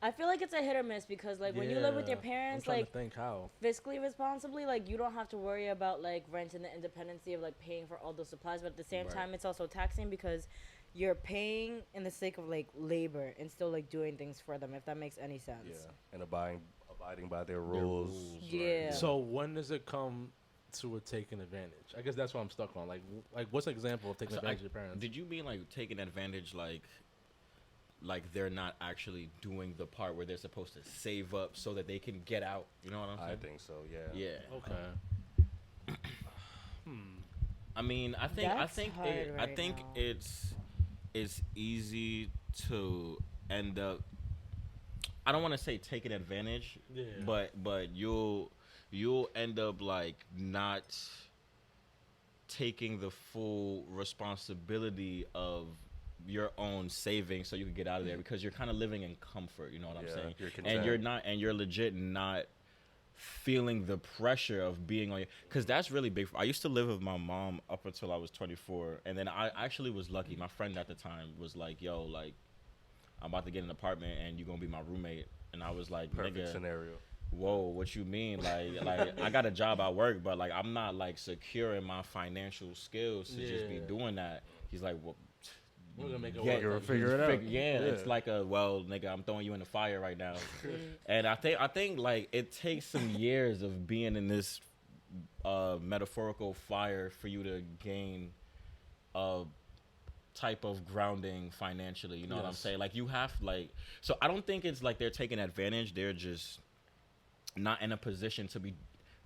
Speaker 1: I feel like it's a hit or miss because, like, when you live with your parents, like,
Speaker 3: think how.
Speaker 1: fiscally responsibly, like, you don't have to worry about, like, rent and the independency of, like, paying for all those supplies. But at the same time, it's also taxing because you're paying in the sake of, like, labor and still, like, doing things for them, if that makes any sense.
Speaker 4: Yeah, and abiding by their rules.
Speaker 1: Yeah.
Speaker 3: So when does it come to a taking advantage? I guess that's what I'm stuck on. Like what's an example of taking advantage of your parents?
Speaker 2: Did you mean, like, taking advantage, like they're not actually doing the part where they're supposed to save up so that they can get out? You know what I'm saying?
Speaker 4: I think so. Yeah.
Speaker 2: Yeah.
Speaker 3: Okay.
Speaker 2: I mean, I think
Speaker 1: now.
Speaker 2: it's easy to end up. I don't want to say taking advantage, but you'll end up like not taking the full responsibility of your own savings so you can get out of there, because you're kind of living in comfort. You know what I'm saying? You're legit not feeling the pressure of being on your, because that's really big. I used to live with my mom up until I was 24, and then I actually was lucky. My friend at the time was like, yo, like, I'm about to get an apartment and you're gonna be my roommate. And I was like,
Speaker 4: perfect
Speaker 2: nigga,
Speaker 4: scenario.
Speaker 2: Whoa, what you mean? Like I got a job at work, but like I'm not like secure in my financial skills to just be doing that. He's like, well,
Speaker 3: we're gonna make it work.
Speaker 4: Figure it out.
Speaker 2: It's like nigga, I'm throwing you in the fire right now. And I think like it takes some years of being in this metaphorical fire for you to gain a type of grounding financially. You know what I'm saying? Like you have so I don't think it's like they're taking advantage. They're just not in a position to be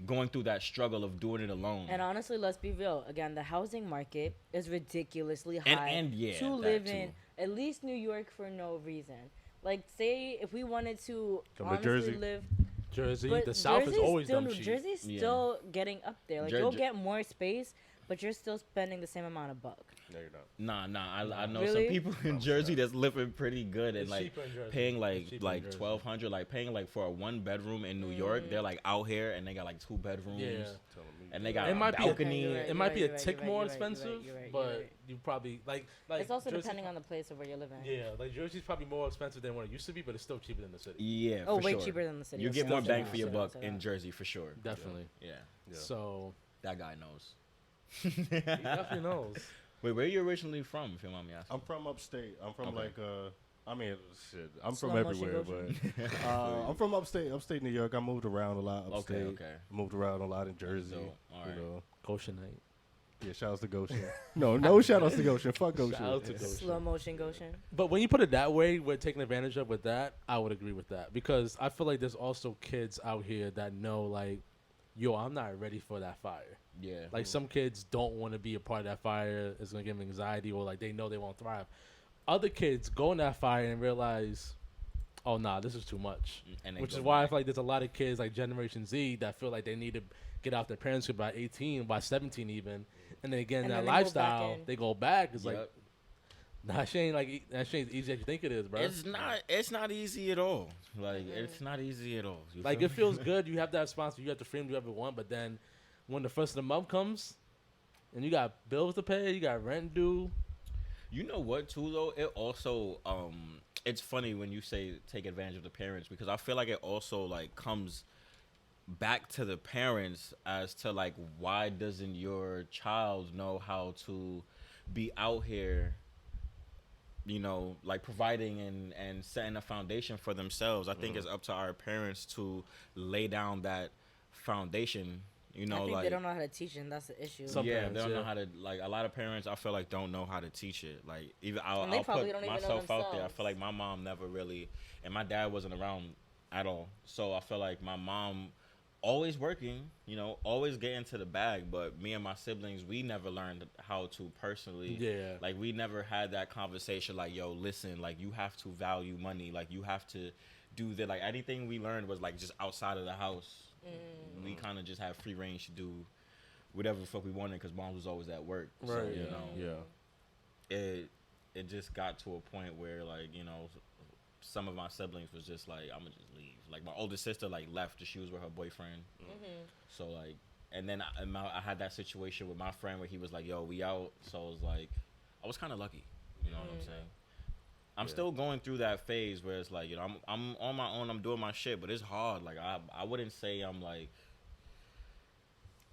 Speaker 2: going through that struggle of doing it alone.
Speaker 1: And honestly, let's be real. Again, the housing market is ridiculously high to live in, at least New York, for no reason. Like, say if we wanted to honestly live...
Speaker 3: Jersey. The South is always dumb cheap.
Speaker 1: Jersey's still getting up there. Like, you'll get more space, but you're still spending the same amount of buck.
Speaker 4: No, you're not.
Speaker 2: Nah. I know some people in Jersey that's living pretty good and like paying like $1,200, like paying like for a 1-bedroom in New York. They're like out here and they got like 2 bedrooms. Yeah. And they got a balcony.
Speaker 3: It might be a tick more expensive, but you probably like.
Speaker 1: It's also
Speaker 3: Jersey,
Speaker 1: depending on the place of where you're living.
Speaker 3: Yeah, like Jersey's probably more expensive than what it used to be, but it's still cheaper than the city.
Speaker 2: Yeah.
Speaker 1: Oh, way cheaper than the city.
Speaker 2: You get more bang for your buck in Jersey for sure.
Speaker 3: Definitely.
Speaker 2: Yeah.
Speaker 3: So
Speaker 2: that guy knows.
Speaker 3: He definitely knows.
Speaker 2: Wait, where are you originally from, if you mind me asking?
Speaker 4: I'm from upstate. I'm from I'm from everywhere, but I'm from upstate New York. I moved around a lot upstate.
Speaker 2: Okay.
Speaker 4: Moved around a lot in Jersey.
Speaker 2: All right.
Speaker 4: You know.
Speaker 3: Goshenite.
Speaker 4: Yeah, shout outs to Goshen. no shout outs to Goshen. Fuck Goshen.
Speaker 3: Shout out to Goshen.
Speaker 1: Slow motion Goshen.
Speaker 3: But when you put it that way, we're taking advantage of with that, I would agree with that. Because I feel like there's also kids out here that know, like, yo, I'm not ready for that fire.
Speaker 2: Yeah.
Speaker 3: Like, some kids don't want to be a part of that fire. It's going to give them anxiety, or, like, they know they won't thrive. Other kids go in that fire and realize, oh, nah, this is too much. Which is why I feel like there's a lot of kids, like Generation Z, that feel like they need to get out their parents' by 18, by 17 even. And then again, that lifestyle, they go back. It's like, nah, that shit ain't easy as you think it is, bro.
Speaker 2: It's not easy at all. Like, it's not easy at all.
Speaker 3: Like, it feels good. You have that sponsor. You have the freedom to do whatever you want. But then when the first of the month comes and you got bills to pay, you got rent due.
Speaker 2: You know what, too, though? It also, it's funny when you say take advantage of the parents, because I feel like it also, like, comes back to the parents as to, like, why doesn't your child know how to be out here, you know, like, providing and setting a foundation for themselves? I think it's up to our parents to lay down that foundation. You know,
Speaker 1: I think
Speaker 2: like,
Speaker 1: they don't know how to teach it, and that's the issue.
Speaker 2: They don't know how to, like, a lot of parents, I feel like, don't know how to teach it. Like, even I'll put myself out there. I feel like my mom never really, and my dad wasn't around at all. So I feel like my mom always working, you know, always getting to the bag. But me and my siblings, we never learned how to personally, like, we never had that conversation. Like, yo, listen, like, you have to value money. Like, you have to do that. Like, anything we learned was, like, just outside of the house. We kind of just had free range to do whatever the fuck we wanted because mom was always at work.
Speaker 3: Right.
Speaker 2: So, you know.
Speaker 4: Yeah.
Speaker 2: it just got to a point where, like, you know, some of my siblings was just like, I'm gonna just leave. Like, my older sister, like, left. She was with her boyfriend. So, like, and then I had that situation with my friend where he was like, yo, we out. So it was like, I was kind of lucky. You know what I'm saying? I'm still going through that phase where it's like, you know, I'm on my own. I'm doing my shit, but it's hard. Like, I wouldn't say I'm, like,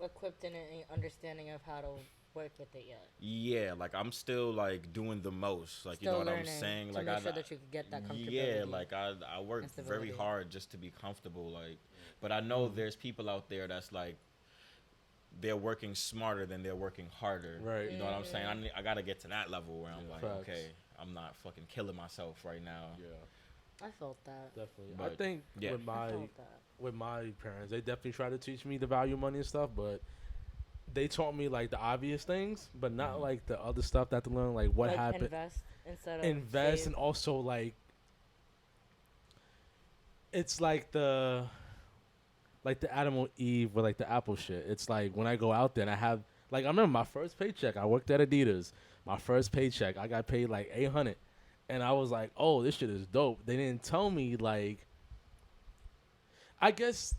Speaker 1: equipped in any understanding of how to work with it yet.
Speaker 2: Yeah, like, I'm still, like, doing the most. Like,
Speaker 1: still
Speaker 2: you know what I'm saying?
Speaker 1: To
Speaker 2: like,
Speaker 1: make sure that you can get that comfortability.
Speaker 2: Yeah, like, I work very hard just to be comfortable. Like, but I know there's people out there that's like, they're working smarter than they're working harder.
Speaker 3: Right.
Speaker 2: You know what I'm saying? I got to get to that level where I'm like,
Speaker 3: Facts.
Speaker 2: okay, I'm not fucking killing myself right now.
Speaker 3: Yeah.
Speaker 1: I felt that.
Speaker 3: Definitely.
Speaker 2: But,
Speaker 3: I think with my parents, they definitely try to teach me the value of money and stuff, but they taught me, like, the obvious things, but not, like, the other stuff that I had to learn, like, what happened.
Speaker 1: Invest instead of
Speaker 3: Invest,
Speaker 1: save.
Speaker 3: and also, like, it's like the Adam and Eve with, like, the Apple shit. It's like when I go out there and I have, like, I remember my first paycheck. I worked at Adidas. My first paycheck, I got paid like $800, and I was like, "Oh, this shit is dope." They didn't tell me, like, I guess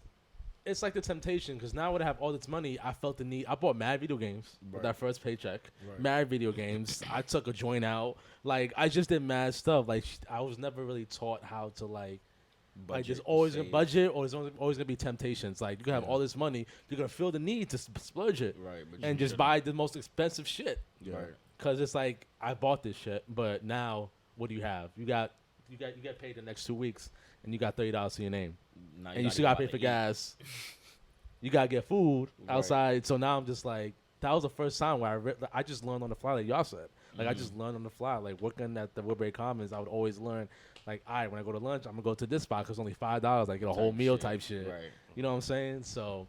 Speaker 3: it's like the temptation, because now when I have all this money, I felt the need. I bought mad video games with that first paycheck. Mad video games. I took a joint out. Like, I just did mad stuff. Like, I was never really taught how to, like. Like, there's always a budget, or there's always gonna be temptations. Like, you can have all this money, you're gonna feel the need to splurge it, and just buy the most expensive shit. Cause it's like, I bought this shit, but now what do you have? You get paid the next 2 weeks, and you got $30 to your name, and you still gotta pay for gas. You gotta get food outside. So now I'm just like, that was the first time where I just learned on the fly, like y'all said. Like, I just learned on the fly. Like, working at the Woodbury Commons, I would always learn. Like, all right, when I go to lunch, I'm going to go to this spot because it's only $5. I get a whole meal type shit.
Speaker 2: Right.
Speaker 3: You know what I'm saying? So,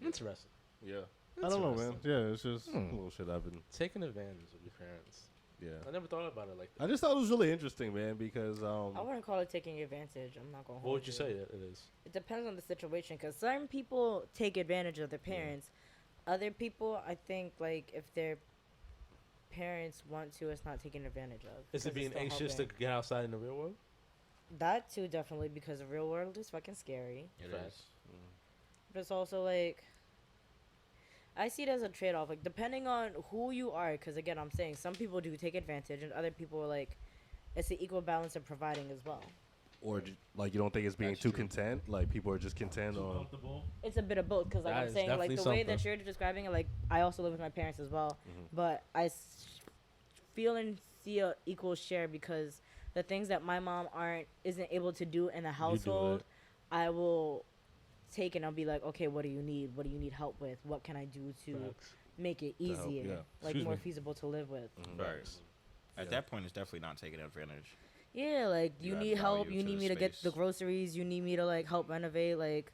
Speaker 3: interesting.
Speaker 4: Yeah. I don't know, man. Yeah, it's just a little shit I've been
Speaker 3: taking advantage of your parents.
Speaker 4: Yeah.
Speaker 3: I never thought about it like that.
Speaker 4: I just thought it was really interesting, man, because
Speaker 1: I wouldn't call it taking advantage. I'm not going to.
Speaker 3: What would you say it is?
Speaker 1: It depends on the situation, because certain people take advantage of their parents. Other people, I think, like, if their parents want to, it's not taken advantage of.
Speaker 3: Is it being anxious to get outside in the real world?
Speaker 1: That too, definitely, because the real world is fucking scary.
Speaker 2: It is.
Speaker 1: But it's also like, I see it as a trade-off, like, depending on who you are, because again, I'm saying some people do take advantage, and other people are like, it's the equal balance of providing as well.
Speaker 4: Or, like, you don't think it's being too content? Like, people are just content on...
Speaker 3: Comfortable?
Speaker 1: It's a bit of both, because, like, I'm saying, like, the way that you're describing it, like, I also live with my parents as well, but I feel and see a equal share, because the things that my mom isn't able to do in the household, I will take and I'll be like, okay, what do you need? What do you need help with? What can I do to make it easier, like, more feasible to live with?
Speaker 2: Right. At that point, it's definitely not taking advantage.
Speaker 1: Yeah, like, you need help. You need me to get the groceries. You need me to, like, help renovate. Like,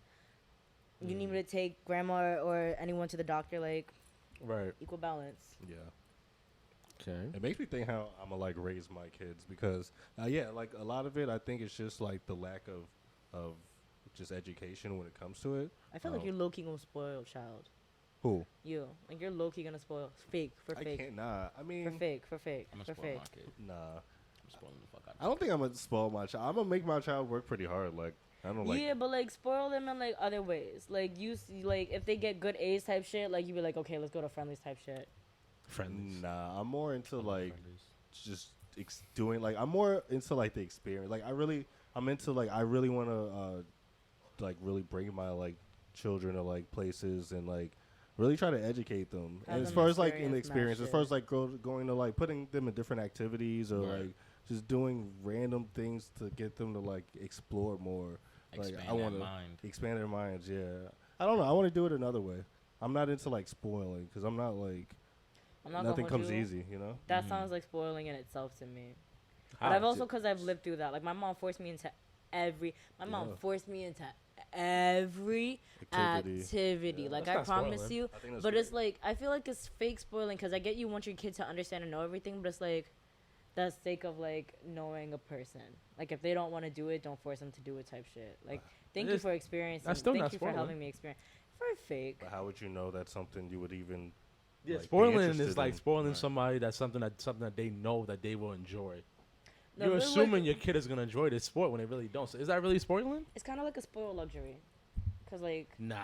Speaker 1: you need me to take grandma or anyone to the doctor. Like, equal balance.
Speaker 4: Yeah.
Speaker 3: Okay.
Speaker 4: It makes me think how I'm going to, like, raise my kids, because, like, a lot of it, I think it's just, like, the lack of just education when it comes to it.
Speaker 1: I feel like you're low-key going to spoil a child.
Speaker 4: Who?
Speaker 1: You. Like, you're low-key going to spoil. Fake.
Speaker 4: I can't, nah. I mean...
Speaker 1: For fake.
Speaker 2: I'm going to spoil my kid.
Speaker 4: Nah.
Speaker 2: I'm spoiling the fuck out of
Speaker 4: I don't think I'm going to spoil my child. I'm going to make my child work pretty hard. Like, I don't like...
Speaker 1: Yeah, but, like, spoil them in, like, other ways. Like, you see, like, if they get good A's type shit, like, you be like, okay, let's go to friendlies type shit.
Speaker 3: Friendlies.
Speaker 4: Nah, I'm more into, like, just doing, like, I'm more into, like, the experience. Like, I'm into, like, I really want to, like, really bring my, like, children to, like, places and, like, really try to educate them. And as far as, like, in the experience, as far as, like, going to, like, putting them in different activities or, like, just doing random things to get them to, like, explore more. Like, I want to expand their minds, yeah. I don't know. I want to do it another way. I'm not into, like, spoiling, because I'm not, like, nothing comes easy, you know?
Speaker 1: That sounds like spoiling in itself to me. But I've also, because I've lived through that. Like, my mom forced me into every activity. Like, I promise you. But it's like, I feel like it's fake spoiling, because I get you want your kid to understand and know everything, but it's like, the sake of, like, knowing a person. Like, if they don't want to do it, don't force them to do it type shit. Like, thank you for experiencing. Thank you for helping me experience. For fake.
Speaker 4: But how would you know that's something you would even
Speaker 3: Yeah,
Speaker 4: like, be
Speaker 3: spoiling
Speaker 4: interested
Speaker 3: is like
Speaker 4: in.
Speaker 3: spoiling
Speaker 2: Right.
Speaker 3: somebody that's something that they know that they will enjoy.
Speaker 1: No,
Speaker 3: You're
Speaker 1: but
Speaker 3: assuming your kid is gonna enjoy this sport when they really don't. So is that really spoiling?
Speaker 1: it's kind of like a spoiled luxury, cause like
Speaker 3: Nah.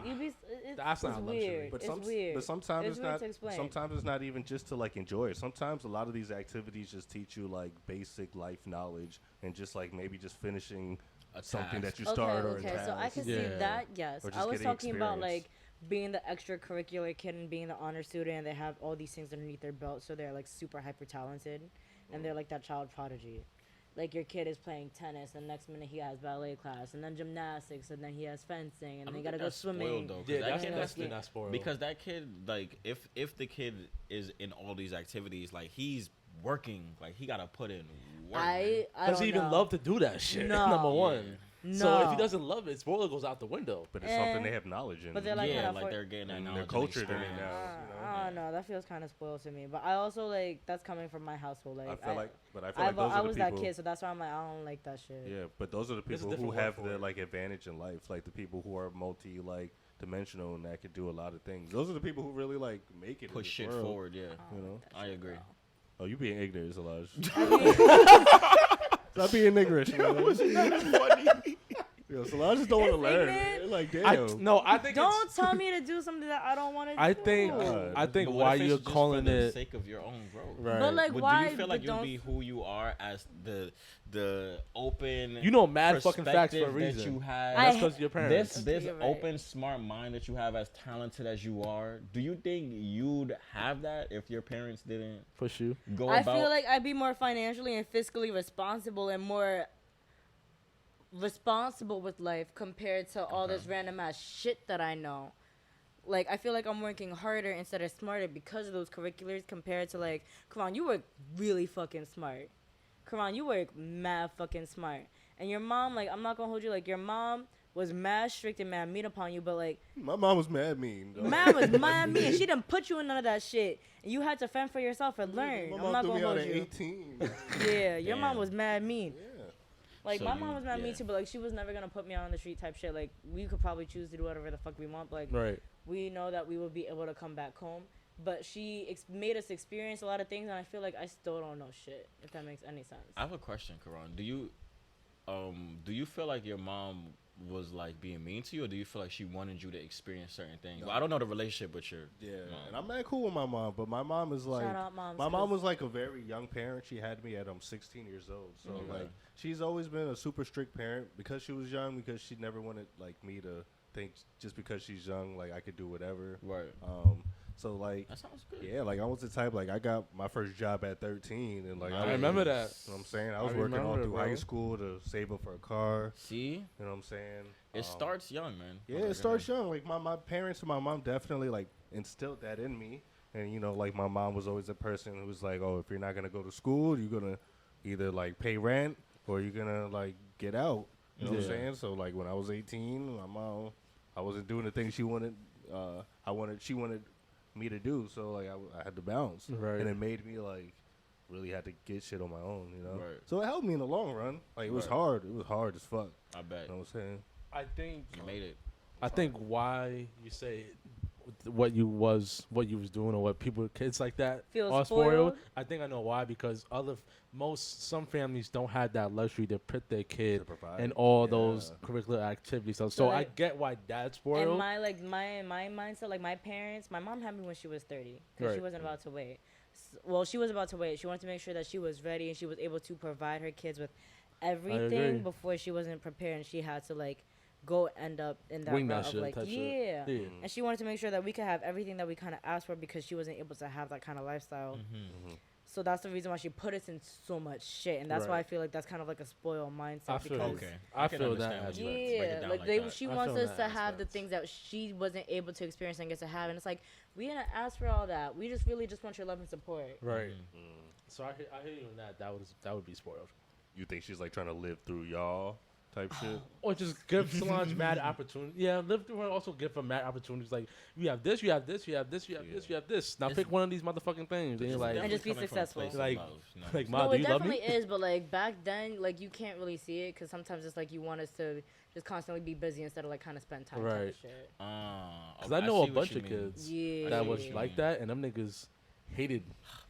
Speaker 1: you be
Speaker 3: That's
Speaker 1: it's
Speaker 3: not a luxury.
Speaker 1: weird.
Speaker 4: But
Speaker 1: It's weird.
Speaker 4: But sometimes
Speaker 1: It's
Speaker 4: it's
Speaker 1: weird
Speaker 4: not.
Speaker 1: to explain.
Speaker 4: Sometimes it's not even just to like enjoy it. Sometimes a lot of these activities just teach you like basic life knowledge and just like maybe just finishing something that you started or a
Speaker 1: Okay, so I
Speaker 4: task.
Speaker 1: can see
Speaker 3: Yeah.
Speaker 1: that. Yes,
Speaker 4: Or just
Speaker 1: I was
Speaker 4: getting
Speaker 1: talking about
Speaker 4: experience.
Speaker 1: like being the extracurricular kid and being the honor student, and they have all these things underneath their belt, so they're like super hyper talented, and they're like that child prodigy. Like your kid is playing tennis, and next minute he has ballet class, and then gymnastics, and then he has fencing, and
Speaker 2: I
Speaker 1: they
Speaker 2: don't
Speaker 1: gotta
Speaker 2: think
Speaker 1: go
Speaker 2: that's
Speaker 1: swimming.
Speaker 2: spoiled, though, 'cause
Speaker 3: Yeah,
Speaker 2: that
Speaker 3: that's
Speaker 2: kid-
Speaker 3: definitely
Speaker 1: yeah.
Speaker 3: not spoiled.
Speaker 2: because that kid, like, if the kid is in all these activities, like he's working, like he gotta put in work.
Speaker 1: I
Speaker 3: does
Speaker 1: don't
Speaker 3: he even
Speaker 1: know.
Speaker 3: love to do that shit?
Speaker 1: No.
Speaker 3: Number one.
Speaker 1: No.
Speaker 3: So if he doesn't love it, spoiler goes out the window.
Speaker 4: But it's something
Speaker 1: Eh.
Speaker 4: they have knowledge in.
Speaker 1: But they're like
Speaker 2: yeah,
Speaker 1: kinda
Speaker 2: like
Speaker 1: for-
Speaker 2: they're getting that
Speaker 4: and
Speaker 2: knowledge
Speaker 4: they're
Speaker 2: and
Speaker 4: cultured in it
Speaker 2: experience.
Speaker 4: now.
Speaker 1: I don't know. That feels kind of spoiled to me. But I also like that's coming from my household. Like
Speaker 4: I feel like those
Speaker 1: I
Speaker 4: are the
Speaker 1: was
Speaker 4: people.
Speaker 1: that kid, so that's why I'm like I don't like that shit.
Speaker 4: Yeah, but those are the
Speaker 3: It's a
Speaker 4: people who
Speaker 3: different word
Speaker 4: have
Speaker 3: for
Speaker 4: the
Speaker 3: it.
Speaker 4: like advantage in life, like the people who are multi like dimensional and that could do a lot of things. Those are the people who really like make it. in
Speaker 2: Push
Speaker 4: this
Speaker 2: shit
Speaker 4: world.
Speaker 2: forward. Yeah,
Speaker 1: I don't
Speaker 4: You know?
Speaker 1: like that
Speaker 2: I
Speaker 1: shit,
Speaker 2: agree.
Speaker 1: bro.
Speaker 4: Oh, you being ignorant, Solage.
Speaker 1: I
Speaker 4: Stop being ignorant, man. Yo, Solage just don't want to
Speaker 1: It's
Speaker 4: learn.
Speaker 1: ignorant.
Speaker 4: Like, damn.
Speaker 3: I think
Speaker 1: don't
Speaker 3: it's,
Speaker 1: tell me to do something that I don't want to do.
Speaker 3: I think
Speaker 4: God.
Speaker 3: I think
Speaker 2: But what
Speaker 3: why
Speaker 2: if it's
Speaker 3: you're
Speaker 2: just
Speaker 3: calling
Speaker 2: for the
Speaker 3: it
Speaker 2: sake of your own growth?
Speaker 3: right.
Speaker 1: But like,
Speaker 2: But
Speaker 1: why?
Speaker 2: do you feel like
Speaker 1: but
Speaker 2: you'll
Speaker 1: don't-
Speaker 2: be who you are as the open?
Speaker 3: You know mad fucking facts for a
Speaker 2: perspective that
Speaker 3: reason.
Speaker 2: you have.
Speaker 1: I
Speaker 3: That's
Speaker 1: ha-
Speaker 3: because your parents.
Speaker 2: this
Speaker 1: You're right.
Speaker 2: open, smart mind that you have, as talented as you are. Do you think you'd have that if your parents didn't
Speaker 3: push you.
Speaker 2: go
Speaker 1: I
Speaker 2: about?
Speaker 1: feel like I'd be more financially and fiscally responsible and more responsible with life compared to all this random ass shit that I know. Like, I feel like I'm working harder instead of smarter because of those curriculars compared to, like, come on, you work really fucking smart. Come on, you work mad fucking smart. And your mom, like, I'm not gonna hold you, like, your mom was mad strict and mad mean upon you, but, like,
Speaker 4: My mom was mad mean. Though.
Speaker 1: mad was mad mean. She didn't put you in none of that shit. And you had to fend for yourself and learn.
Speaker 4: My
Speaker 1: I'm
Speaker 4: mom
Speaker 1: not
Speaker 4: threw
Speaker 1: gonna
Speaker 4: me out
Speaker 1: hold
Speaker 4: at
Speaker 1: you.
Speaker 4: 18.
Speaker 1: Yeah, your mom
Speaker 2: Damn.
Speaker 1: was mad mean.
Speaker 4: Yeah.
Speaker 1: Like,
Speaker 2: So
Speaker 1: my
Speaker 2: you-
Speaker 1: mom was mad
Speaker 2: yeah.
Speaker 1: mean too, but, like, she was never gonna put me out on the street type shit. Like, we could probably choose to do whatever the fuck we want, but, like,
Speaker 3: Right.
Speaker 1: we know that we will be able to come back home. But she made us experience a lot of things, and I feel like I still don't know shit, if that makes any sense.
Speaker 2: I have a question, Karan. Do you feel like your mom was like being mean to you, or do you feel like she wanted you to experience certain things?
Speaker 4: No.
Speaker 2: Well, I don't know the relationship with your
Speaker 4: Yeah,
Speaker 2: mom.
Speaker 4: and I'm not cool with my mom, but my mom is like,
Speaker 1: Shout out, moms.
Speaker 4: my mom
Speaker 1: 'cause-
Speaker 4: was like a very young parent. She had me at 16 years old, so
Speaker 2: Mhm.
Speaker 4: like she's always been a super strict parent because she was young. Because she never wanted like me to think just because she's young like I could do whatever.
Speaker 2: Right.
Speaker 4: So like
Speaker 2: That sounds good.
Speaker 4: yeah, like I was the type like I got my first job at 13, and like
Speaker 2: I
Speaker 3: I remember that.
Speaker 4: You know what I'm saying? I was
Speaker 3: I
Speaker 4: working all
Speaker 3: remember,
Speaker 4: through
Speaker 3: bro.
Speaker 4: high school to save up for a car.
Speaker 2: See,
Speaker 4: You know what I'm saying?
Speaker 2: it starts young, man.
Speaker 4: Yeah, it starts young. Like my parents and my mom definitely like instilled that in me. And you know, like my mom was always a person who was like, "Oh, if you're not gonna go to school, you're gonna either like pay rent or you're gonna like get out." You know what I'm
Speaker 3: Yeah.
Speaker 4: saying? So like when I was 18, my mom, I wasn't doing the things she wanted. She wanted me to do. So like I had to bounce,
Speaker 3: Right.
Speaker 4: and it made me like really had to get shit on my own. You know.
Speaker 2: Right.
Speaker 4: So it helped me in the long run. Like it was
Speaker 2: Right.
Speaker 4: hard. It was hard as fuck.
Speaker 2: I bet
Speaker 4: You know what I'm saying?
Speaker 3: I think
Speaker 2: you made it.
Speaker 3: I think why you say what you was doing or what people kids like that
Speaker 1: Feel
Speaker 3: are
Speaker 1: spoiled?
Speaker 3: I think I know why, because some families don't have that luxury to put their kid
Speaker 4: To provide.
Speaker 3: in all
Speaker 4: Yeah.
Speaker 3: those curricular activities. So,
Speaker 1: So
Speaker 3: I
Speaker 1: like-
Speaker 3: get why dad's
Speaker 1: And
Speaker 3: spoiled.
Speaker 1: my mindset, like my parents, my mom had me when she was 30 because she
Speaker 3: Right.
Speaker 1: wasn't about to wait. Well, she was about to wait. She wanted to make sure that she was ready and she was able to provide her kids with
Speaker 3: agree.
Speaker 1: everything before she wasn't prepared, and she had to like go end up in that
Speaker 3: Wing that
Speaker 1: route of
Speaker 3: shit
Speaker 1: like
Speaker 3: type shit.
Speaker 1: yeah.
Speaker 3: Yeah.
Speaker 1: And she wanted to make sure that we could have everything that we kind of asked for because she wasn't able to have that kind of lifestyle.
Speaker 2: Mm-hmm.
Speaker 1: So that's the reason why she put us in so much shit, and that's why I
Speaker 3: Right.
Speaker 1: feel like that's kind of like a spoiled mindset.
Speaker 3: I feel
Speaker 1: because
Speaker 2: Okay.
Speaker 3: I
Speaker 2: can
Speaker 3: feel that
Speaker 2: understand when you
Speaker 3: aspect.
Speaker 2: break it
Speaker 1: yeah,
Speaker 2: down
Speaker 1: like
Speaker 2: that.
Speaker 1: she
Speaker 3: I
Speaker 1: wants
Speaker 3: feel
Speaker 1: us
Speaker 3: that
Speaker 1: to have the
Speaker 3: aspect.
Speaker 1: things that she wasn't able to experience and get to have, and it's like we didn't ask for all that. We just really just want your love and support.
Speaker 3: Right.
Speaker 2: Mhm.
Speaker 3: So I hear you on that. That would be spoiled.
Speaker 4: You think she's like trying to live through y'all? type shit.
Speaker 3: Or just give Solange mad opportunity. Yeah, live through her. Also give her mad opportunities. Like you have this, you have this, you have this, you have this, you have this. Now pick one of these motherfucking things. And like,
Speaker 1: and just be successful.
Speaker 3: Like, like,
Speaker 1: no,
Speaker 3: Ma, do
Speaker 1: it
Speaker 3: you love me?
Speaker 1: definitely is. But like back then, like you can't really see it because sometimes it's like you want us to just constantly be busy instead of like kind of spend time.
Speaker 3: Right.
Speaker 1: Type of shit.
Speaker 3: Because I know a bunch of kids that was
Speaker 1: Yeah.
Speaker 3: like that, and them niggas hated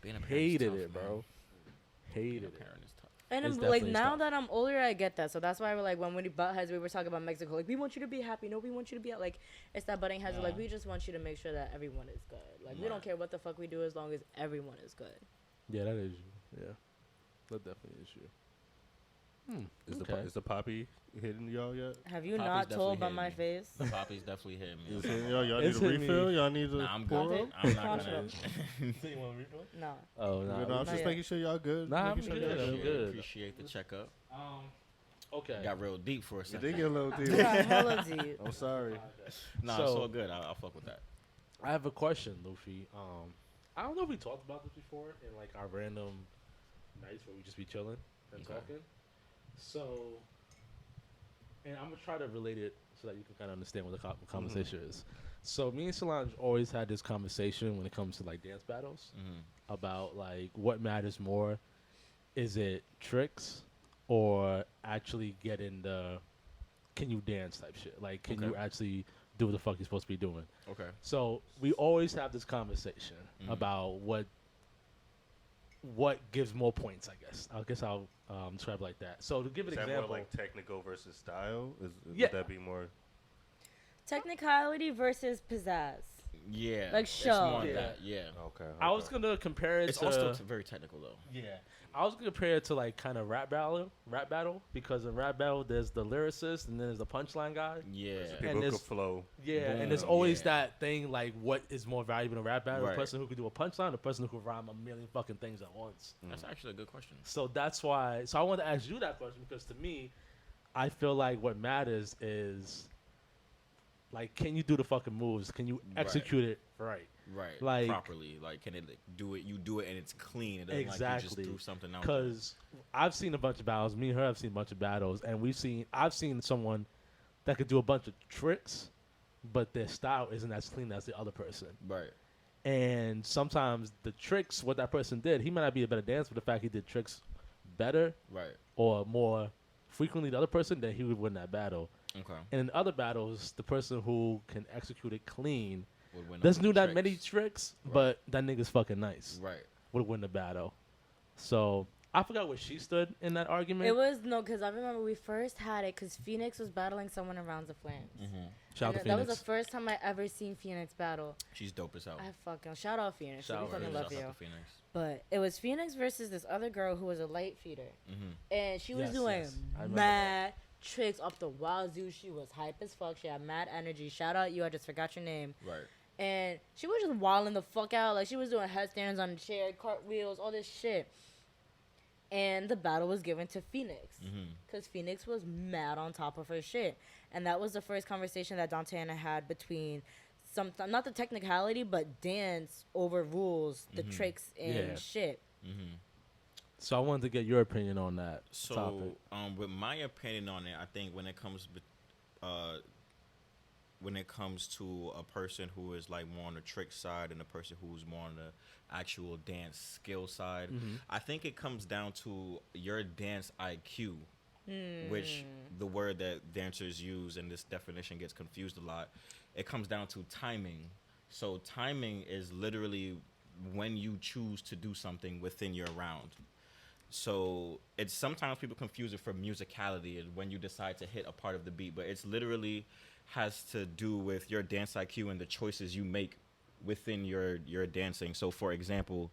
Speaker 3: it, bro. Hated it.
Speaker 1: And
Speaker 3: It's
Speaker 1: I'm, like
Speaker 3: definitely
Speaker 1: now
Speaker 3: tough.
Speaker 1: that I'm older, I get that. So that's why we're like when we butt heads, we were talking about Mexico. Like we want you to be happy. No, we want you to be like it's that butting heads. Like we just want you to make sure that everyone is good. Like we don't care what the fuck we do as long as everyone is good.
Speaker 3: Yeah, that is you. Yeah, that definitely is you.
Speaker 4: Is the poppy hitting y'all yet?
Speaker 1: Have you
Speaker 2: Poppy's
Speaker 1: not told by
Speaker 2: definitely
Speaker 1: my
Speaker 2: hitting
Speaker 1: face?
Speaker 2: The Poppy's definitely hitting me.
Speaker 4: Is it hitting y'all? Y'all
Speaker 3: It's
Speaker 4: need a
Speaker 3: hitting
Speaker 4: refill?
Speaker 3: me.
Speaker 4: Y'all need to
Speaker 2: Nah, I'm
Speaker 4: pour
Speaker 2: good.
Speaker 4: up?
Speaker 2: I'm not
Speaker 1: Punch
Speaker 2: gonna.
Speaker 1: up.
Speaker 3: You want me to?
Speaker 1: No.
Speaker 3: Oh,
Speaker 4: You
Speaker 3: nah.
Speaker 4: know, I'm
Speaker 1: Not
Speaker 4: just
Speaker 1: yet.
Speaker 4: making sure y'all good.
Speaker 3: Nah,
Speaker 4: Making
Speaker 3: I'm
Speaker 4: sure
Speaker 3: good.
Speaker 4: y'all
Speaker 3: I'm good.
Speaker 2: Appreciate the checkup.
Speaker 3: Okay.
Speaker 2: Got real deep for a
Speaker 4: It
Speaker 2: second.
Speaker 4: did get a little deep.
Speaker 1: Yeah, hella deep.
Speaker 4: I'm sorry.
Speaker 2: Nah,
Speaker 3: So-
Speaker 2: it's all good. I'll fuck with that.
Speaker 3: I have a question, Luffy. I don't know if we talked about this before in like our random nights where we just be chilling and
Speaker 2: Okay.
Speaker 3: talking. So, and I'm gonna try to relate it so that you can kind of understand what the conversation is. So, me and Solange always had this conversation when it comes to like dance battles about like what matters more. Is it tricks or actually getting the can you dance type shit? Like, can you actually do what the fuck you're supposed to be doing?
Speaker 2: Okay.
Speaker 3: So we always have this conversation about what gives more points. I guess I'll describe it like that. So to give an
Speaker 4: Is that
Speaker 3: example,
Speaker 4: more like technical versus style?
Speaker 3: Yeah.
Speaker 4: Would that be more?
Speaker 1: Technicality versus pizzazz.
Speaker 2: Yeah.
Speaker 1: Like
Speaker 2: it's
Speaker 1: show.
Speaker 2: more of
Speaker 3: Yeah.
Speaker 2: that. Yeah.
Speaker 4: Okay.
Speaker 3: I was gonna compare it
Speaker 2: It's
Speaker 3: to
Speaker 2: also very technical though.
Speaker 3: yeah. I was gonna compare it to like kind of rap battle because in rap battle there's the lyricist and then there's the punchline guy.
Speaker 2: Yeah.
Speaker 3: And
Speaker 4: People
Speaker 3: this-
Speaker 4: could flow.
Speaker 3: Yeah,
Speaker 2: Boom.
Speaker 3: and there's always
Speaker 2: Yeah.
Speaker 3: that thing like what is more valuable in a rap battle?
Speaker 2: Right.
Speaker 3: The person who could do a punchline, the person who could rhyme a million fucking things at once.
Speaker 2: That's actually a good question.
Speaker 3: So that's why. So I wanted to ask you that question because to me, I feel like what matters is like, can you do the fucking moves? Can you execute it right?
Speaker 2: Right.
Speaker 3: Like-
Speaker 2: properly. Like, can it do it? You do it and it's clean. It doesn't like you
Speaker 3: Exactly.
Speaker 2: just threw something out.
Speaker 3: Because I've seen a bunch of battles. Me and her have seen a bunch of battles, and I've seen someone that could do a bunch of tricks, but their style isn't as clean as the other person.
Speaker 2: Right.
Speaker 3: And sometimes the tricks, what that person did, he might not be a better dancer, but the fact he did tricks better
Speaker 2: Right.
Speaker 3: or more frequently the other person, then he would win that battle.
Speaker 2: Okay.
Speaker 3: And in other battles, the person who can execute it clean
Speaker 2: Would win
Speaker 3: doesn't
Speaker 2: over
Speaker 3: do
Speaker 2: the
Speaker 3: that many
Speaker 2: tricks.
Speaker 3: tricks,
Speaker 2: Right.
Speaker 3: but that nigga's fucking nice.
Speaker 2: Right.
Speaker 3: Would win the battle. So I forgot where she stood in that argument.
Speaker 1: It was no, because I remember we first had it because Phoenix was battling someone in Rounds of Flames.
Speaker 3: Shout out to
Speaker 1: That
Speaker 3: Phoenix.
Speaker 1: was the first time I ever seen Phoenix battle.
Speaker 2: She's dope as hell.
Speaker 1: I fucking shout out Phoenix.
Speaker 3: Shout
Speaker 1: we
Speaker 3: out
Speaker 1: fucking
Speaker 3: Phoenix.
Speaker 1: love
Speaker 2: Shout
Speaker 1: you.
Speaker 2: out to Phoenix.
Speaker 1: But it was Phoenix versus this other girl who was a light feeder,
Speaker 2: Mm-hmm.
Speaker 1: and she was
Speaker 3: Yes,
Speaker 1: doing
Speaker 3: yes. I remember
Speaker 1: mad tricks up the wazoo. She was hype as fuck. She had mad energy. Shout out you. I just forgot your name.
Speaker 2: Right.
Speaker 1: And she was just wilding the fuck out. Like she was doing headstands on the chair, cartwheels, all this shit. And the battle was given to Phoenix because Phoenix was mad on top of her shit. And that was the first conversation that Dante and I had between not the technicality, but dance overrules the tricks and
Speaker 3: Yeah.
Speaker 1: shit.
Speaker 3: So I wanted to get your opinion on that
Speaker 2: So,
Speaker 3: topic.
Speaker 2: with my opinion on it, I think when it comes to a person who is like more on the trick side and a person who's more on the actual dance skill side, I think it comes down to your dance IQ, which the word that dancers use and this definition gets confused a lot. It comes down to timing. So timing is literally when you choose to do something within your round. So it's sometimes people confuse it for musicality and when you decide to hit a part of the beat, but it's literally has to do with your dance IQ and the choices you make within your dancing. So for example,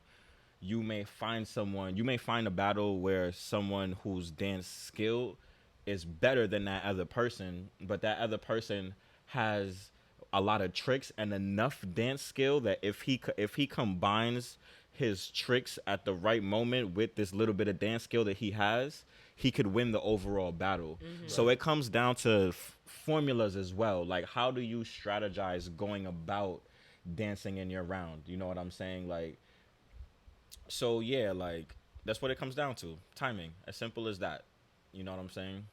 Speaker 2: you may find a battle where someone whose dance skill is better than that other person, but that other person has a lot of tricks and enough dance skill that if he combines his tricks at the right moment with this little bit of dance skill that he has, he could win the overall battle. So it comes down to formulas as well. Like, how do you strategize going about dancing in your round? You know what I'm saying? Like, so yeah, like that's what it comes down to. Timing. As simple as that. You know what I'm saying?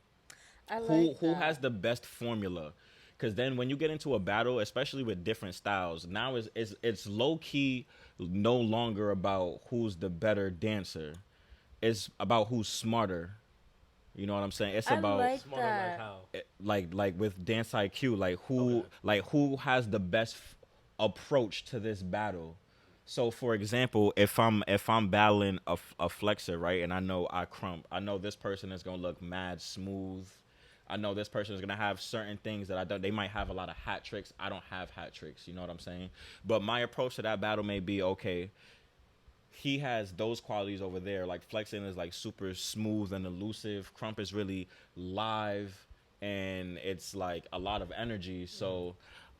Speaker 2: Who has the best formula? Because then when you get into a battle, especially with different styles, now it's low key no longer about who's the better dancer. It's about who's smarter. You know what I'm saying? It's about
Speaker 1: like
Speaker 3: Smarter
Speaker 1: that.
Speaker 3: like how?
Speaker 2: like with dance IQ, like who has the best approach to this battle. So for example, if I'm battling a flexor, right, and I know I crump, I know this person is gonna look mad smooth. I know this person is gonna have certain things that I don't. They might have a lot of hat tricks. I don't have hat tricks. You know what I'm saying? But my approach to that battle may be, okay, he has those qualities over there. Like flexing is like super smooth and elusive. Crump is really live and it's like a lot of energy. So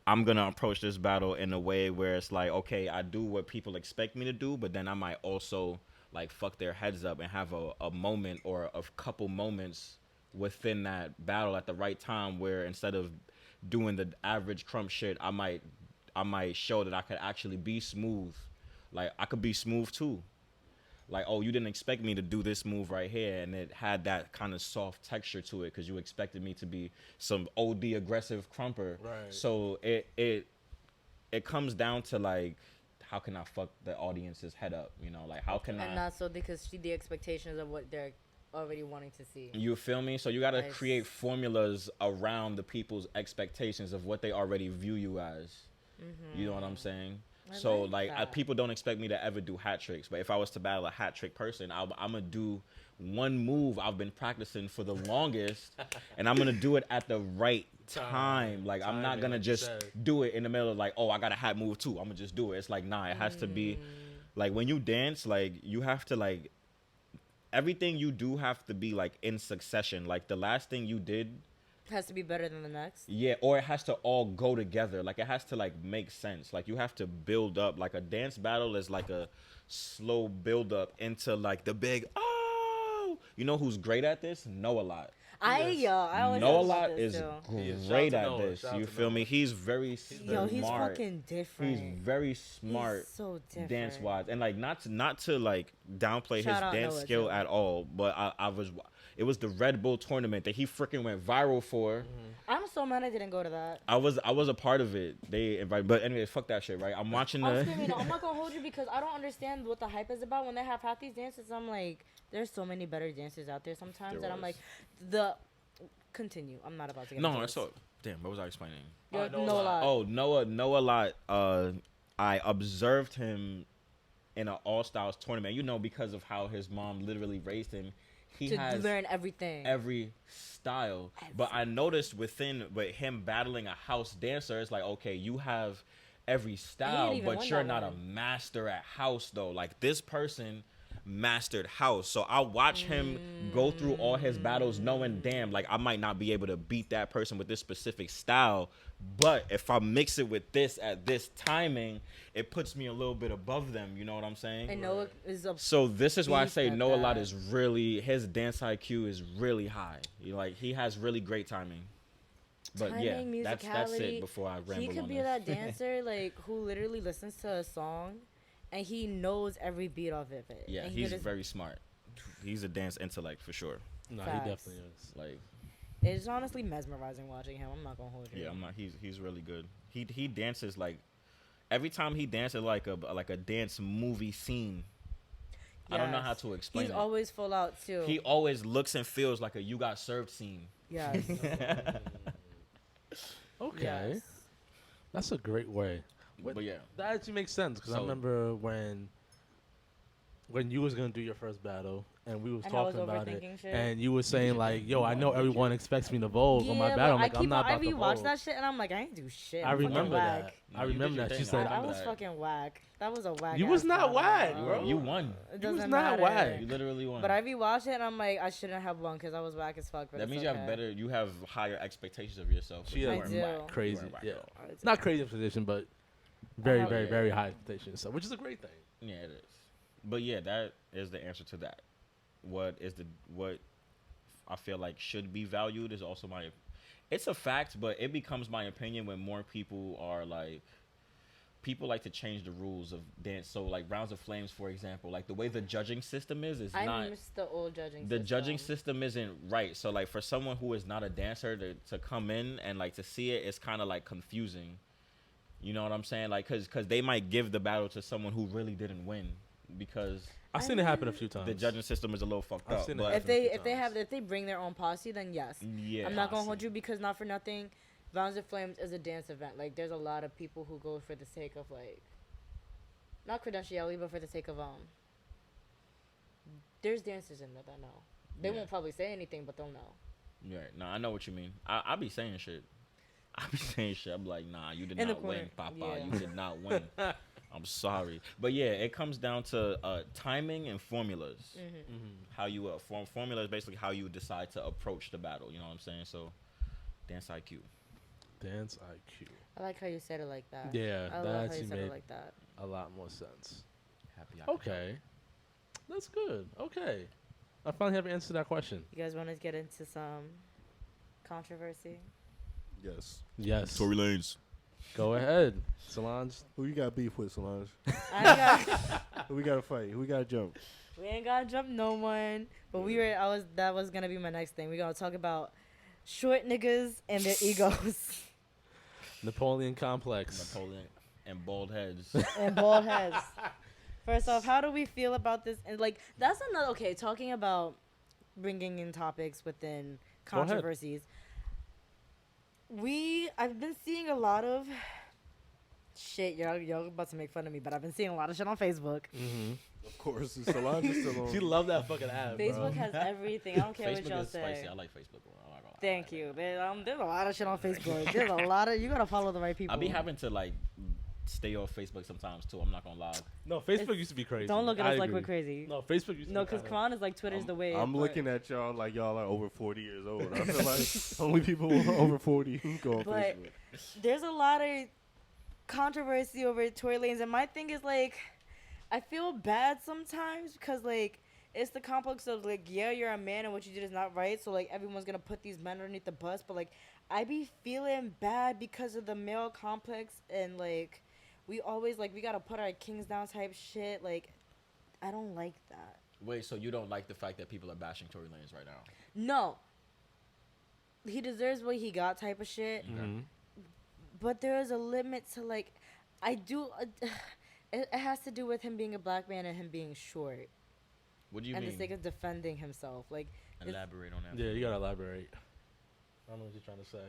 Speaker 2: I'm gonna approach this battle in a way where it's like, okay, I do what people expect me to do, but then I might also like fuck their heads up and have a moment or a couple moments within that battle at the right time where instead of doing the average Crump shit, I might show that I could actually be smooth. Like, I could be smooth, too. Like, oh, you didn't expect me to do this move right here, and it had that kind of soft texture to it because you expected me to be some OD aggressive crumper.
Speaker 3: Right.
Speaker 2: So it comes down to, like, how can I fuck the audience's head up, you know? Like, how can I...
Speaker 1: And not so because the expectations of what they're already wanting to see.
Speaker 2: You feel me? So you got to create formulas around the people's expectations of what they already view you as. Mm-hmm. You know what I'm saying? So like people don't expect me to ever do hat tricks, but if I was to battle a hat trick person, I'm gonna do one move I've been practicing for the longest, and I'm gonna do it at the right time. Like I'm not gonna just do it in the middle of like, oh, I got a hat move too, I'm gonna just do it. It's like, nah, it has to be like when you dance, like you have to like everything you do have to be like in succession. Like the last thing you did
Speaker 1: has to be better than the next.
Speaker 2: Yeah, or it has to all go together. Like it has to like make sense. Like you have to build up. Like a dance battle is like a slow build up into like the big oh. You know who's great at this? Know a lot.
Speaker 1: I always
Speaker 2: Know a lot is
Speaker 3: too.
Speaker 2: great at this. You feel me? He's very smart.
Speaker 1: He's fucking different.
Speaker 2: He's very smart.
Speaker 1: He's so different.
Speaker 2: Dance wise, and like not to like downplay his dance skill at all. But it was the Red Bull tournament that he freaking went viral for.
Speaker 1: I'm so mad I didn't go to that.
Speaker 2: I was a part of it. They invited, but anyway, fuck that shit, right? I'm watching the.
Speaker 1: I'm not gonna hold you because I don't understand what the hype is about. When they have half these dances, I'm like, there's so many better dancers out there sometimes that I'm like, continue. I'm not about to get into
Speaker 2: No, so damn. What was I explaining?
Speaker 1: Noah.
Speaker 2: Oh, Noah Lot. I observed him in an All Styles tournament. You know, because of how his mom literally raised him. He has
Speaker 1: learn everything.
Speaker 2: Every style. But I noticed with him battling a house dancer, it's like, okay, you have every style, but you're not a master at house, though. Like, this person mastered house. So I watch him go through all his battles knowing, damn, like, I might not be able to beat that person with this specific style. But if I mix it with this at this timing, it puts me a little bit above them. You know what I'm saying?
Speaker 1: And Noah is
Speaker 2: so this is why I say Noah Lot is really, his dance IQ is really high. Like he has really great timing. But
Speaker 1: timing,
Speaker 2: yeah, that's it before I ramble on this.
Speaker 1: He could be that dancer like who literally listens to a song and he knows every beat of it.
Speaker 2: Yeah, he's very smart. He's a dance intellect for sure.
Speaker 3: No, he definitely is.
Speaker 2: Like,
Speaker 1: it's honestly mesmerizing watching him. I'm not gonna hold you.
Speaker 2: Yeah, I'm not. He's really good. He dances like every time he dances like a dance movie scene. Yes. I don't know how to explain.
Speaker 1: He's always full out too.
Speaker 2: He always looks and feels like a You Got Served scene.
Speaker 1: Yes.
Speaker 3: Okay,
Speaker 1: yes.
Speaker 3: That's a great way.
Speaker 2: But yeah,
Speaker 3: that actually makes sense because I remember when you was gonna do your first battle. And we was talking about it, and you were saying like, "Yo, I know everyone expects me to vogue on my battle." I'm like, I'm not about to vogue.
Speaker 1: I rewatched that shit, and I'm like, I ain't do shit.
Speaker 3: I remember that. I remember that. She said,
Speaker 1: "I was fucking whack." That was a whack.
Speaker 3: You was not whack, bro.
Speaker 2: You won.
Speaker 3: You was not whack.
Speaker 2: You literally won.
Speaker 1: But I rewatched it, and I'm like, I shouldn't have won because I was whack as fuck. But
Speaker 2: that means you have you have higher expectations of yourself.
Speaker 3: She is crazy. Yeah, not crazy position, but very, very, very high expectations. So, which is a great thing.
Speaker 2: Yeah, it is. But yeah, that is the answer to that. What I feel like should be valued is also it's a fact, but it becomes my opinion when more people are like people like to change the rules of dance. So like Rounds of Flames, for example, like the way the judging system is
Speaker 1: I
Speaker 2: not.
Speaker 1: miss the old judging.
Speaker 2: The judging system isn't right. So like for someone who is not a dancer to come in and like to see it, it's kind of like confusing. You know what I'm saying? Like cause they might give the battle to someone who really didn't win because
Speaker 3: I've seen it happen a few times.
Speaker 2: the judging system is a little fucked
Speaker 3: I've
Speaker 2: up.
Speaker 3: seen
Speaker 2: But
Speaker 3: it
Speaker 1: If they bring their own posse, then yes.
Speaker 2: yeah,
Speaker 1: I'm not gonna hold you because not for nothing, Rounds of Flames is a dance event. Like there's a lot of people who go for the sake of like, not credentiality, but for the sake of there's dancers in there that know. They won't probably say anything, but they'll know.
Speaker 2: Yeah, no, I know what you mean. I be saying shit. I be saying shit. I'm like, nah, you did not win, Papa.
Speaker 1: Yeah.
Speaker 2: You did not win. I'm sorry, but yeah, it comes down to timing and formulas. How you formula is basically how you decide to approach the battle. You know what I'm saying? So, dance IQ.
Speaker 3: Dance IQ.
Speaker 1: I like how you said it like that.
Speaker 3: Yeah,
Speaker 1: I
Speaker 3: that
Speaker 1: love how
Speaker 3: actually
Speaker 1: you said
Speaker 3: made
Speaker 1: it like that.
Speaker 3: a lot more sense.
Speaker 2: Happy I could
Speaker 3: Okay, that's good. Okay, I finally have answered that question.
Speaker 1: You guys want to get into some controversy?
Speaker 4: Yes.
Speaker 3: Yes.
Speaker 2: Tory Lanez.
Speaker 3: Go ahead, Solange.
Speaker 4: Who you got beef with, Solange?
Speaker 1: I ain't got,
Speaker 4: Who we got to fight? Who we got to jump?
Speaker 1: we ain't gotta jump no one, but that was gonna be my next thing. We gonna talk about short niggas and their egos
Speaker 3: Napoleon complex.
Speaker 2: Napoleon and bald heads.
Speaker 1: and bald heads. First off, how do we feel about this? And like, that's another talking about bringing in topics within
Speaker 3: Go ahead.
Speaker 1: controversies. I've been seeing a lot of shit. Y'all about to make fun of me, but I've been seeing a lot of shit on Facebook.
Speaker 4: Of course, Solange is still on.
Speaker 3: She love that fucking app.
Speaker 1: Facebook has everything. I don't care what
Speaker 2: Facebook
Speaker 1: y'all
Speaker 2: is
Speaker 1: say.
Speaker 2: spicy. I like Facebook. I'm not gonna lie.
Speaker 1: Thank you. There's a lot of shit on Facebook. There's a lot of, you gotta follow the right people.
Speaker 2: I be having to like stay off Facebook sometimes too. I'm not gonna lie.
Speaker 3: No, Facebook used to be crazy.
Speaker 1: Don't look at
Speaker 3: I
Speaker 1: us like
Speaker 3: agree.
Speaker 1: we're crazy.
Speaker 3: No, Facebook used to
Speaker 1: No,
Speaker 3: be
Speaker 1: because
Speaker 3: kinda-
Speaker 1: Quran is like Twitter's the way.
Speaker 4: I'm
Speaker 1: but
Speaker 4: looking at y'all like y'all are over 40 years old. I feel like only people who are over 40 who go on
Speaker 1: But
Speaker 4: Facebook.
Speaker 1: there's a lot of controversy over Tory Lanez, and my thing is like, I feel bad sometimes because like it's the complex of like, yeah, you're a man and what you did is not right, so like everyone's gonna put these men underneath the bus, but like I be feeling bad because of the male complex and like we always like we gotta put our kings down type shit. Like I don't like that.
Speaker 2: Wait, so you don't like the fact that people are bashing Tory Lanez right now?
Speaker 1: No, he deserves what he got type of shit. But there is a limit to like, I do. It has to do with him being a black man and him being short,
Speaker 2: What do you
Speaker 1: and
Speaker 2: mean?
Speaker 1: the sake of defending himself. Like,
Speaker 2: Elaborate on that.
Speaker 3: Yeah, you gotta elaborate. I don't know what you're trying to say.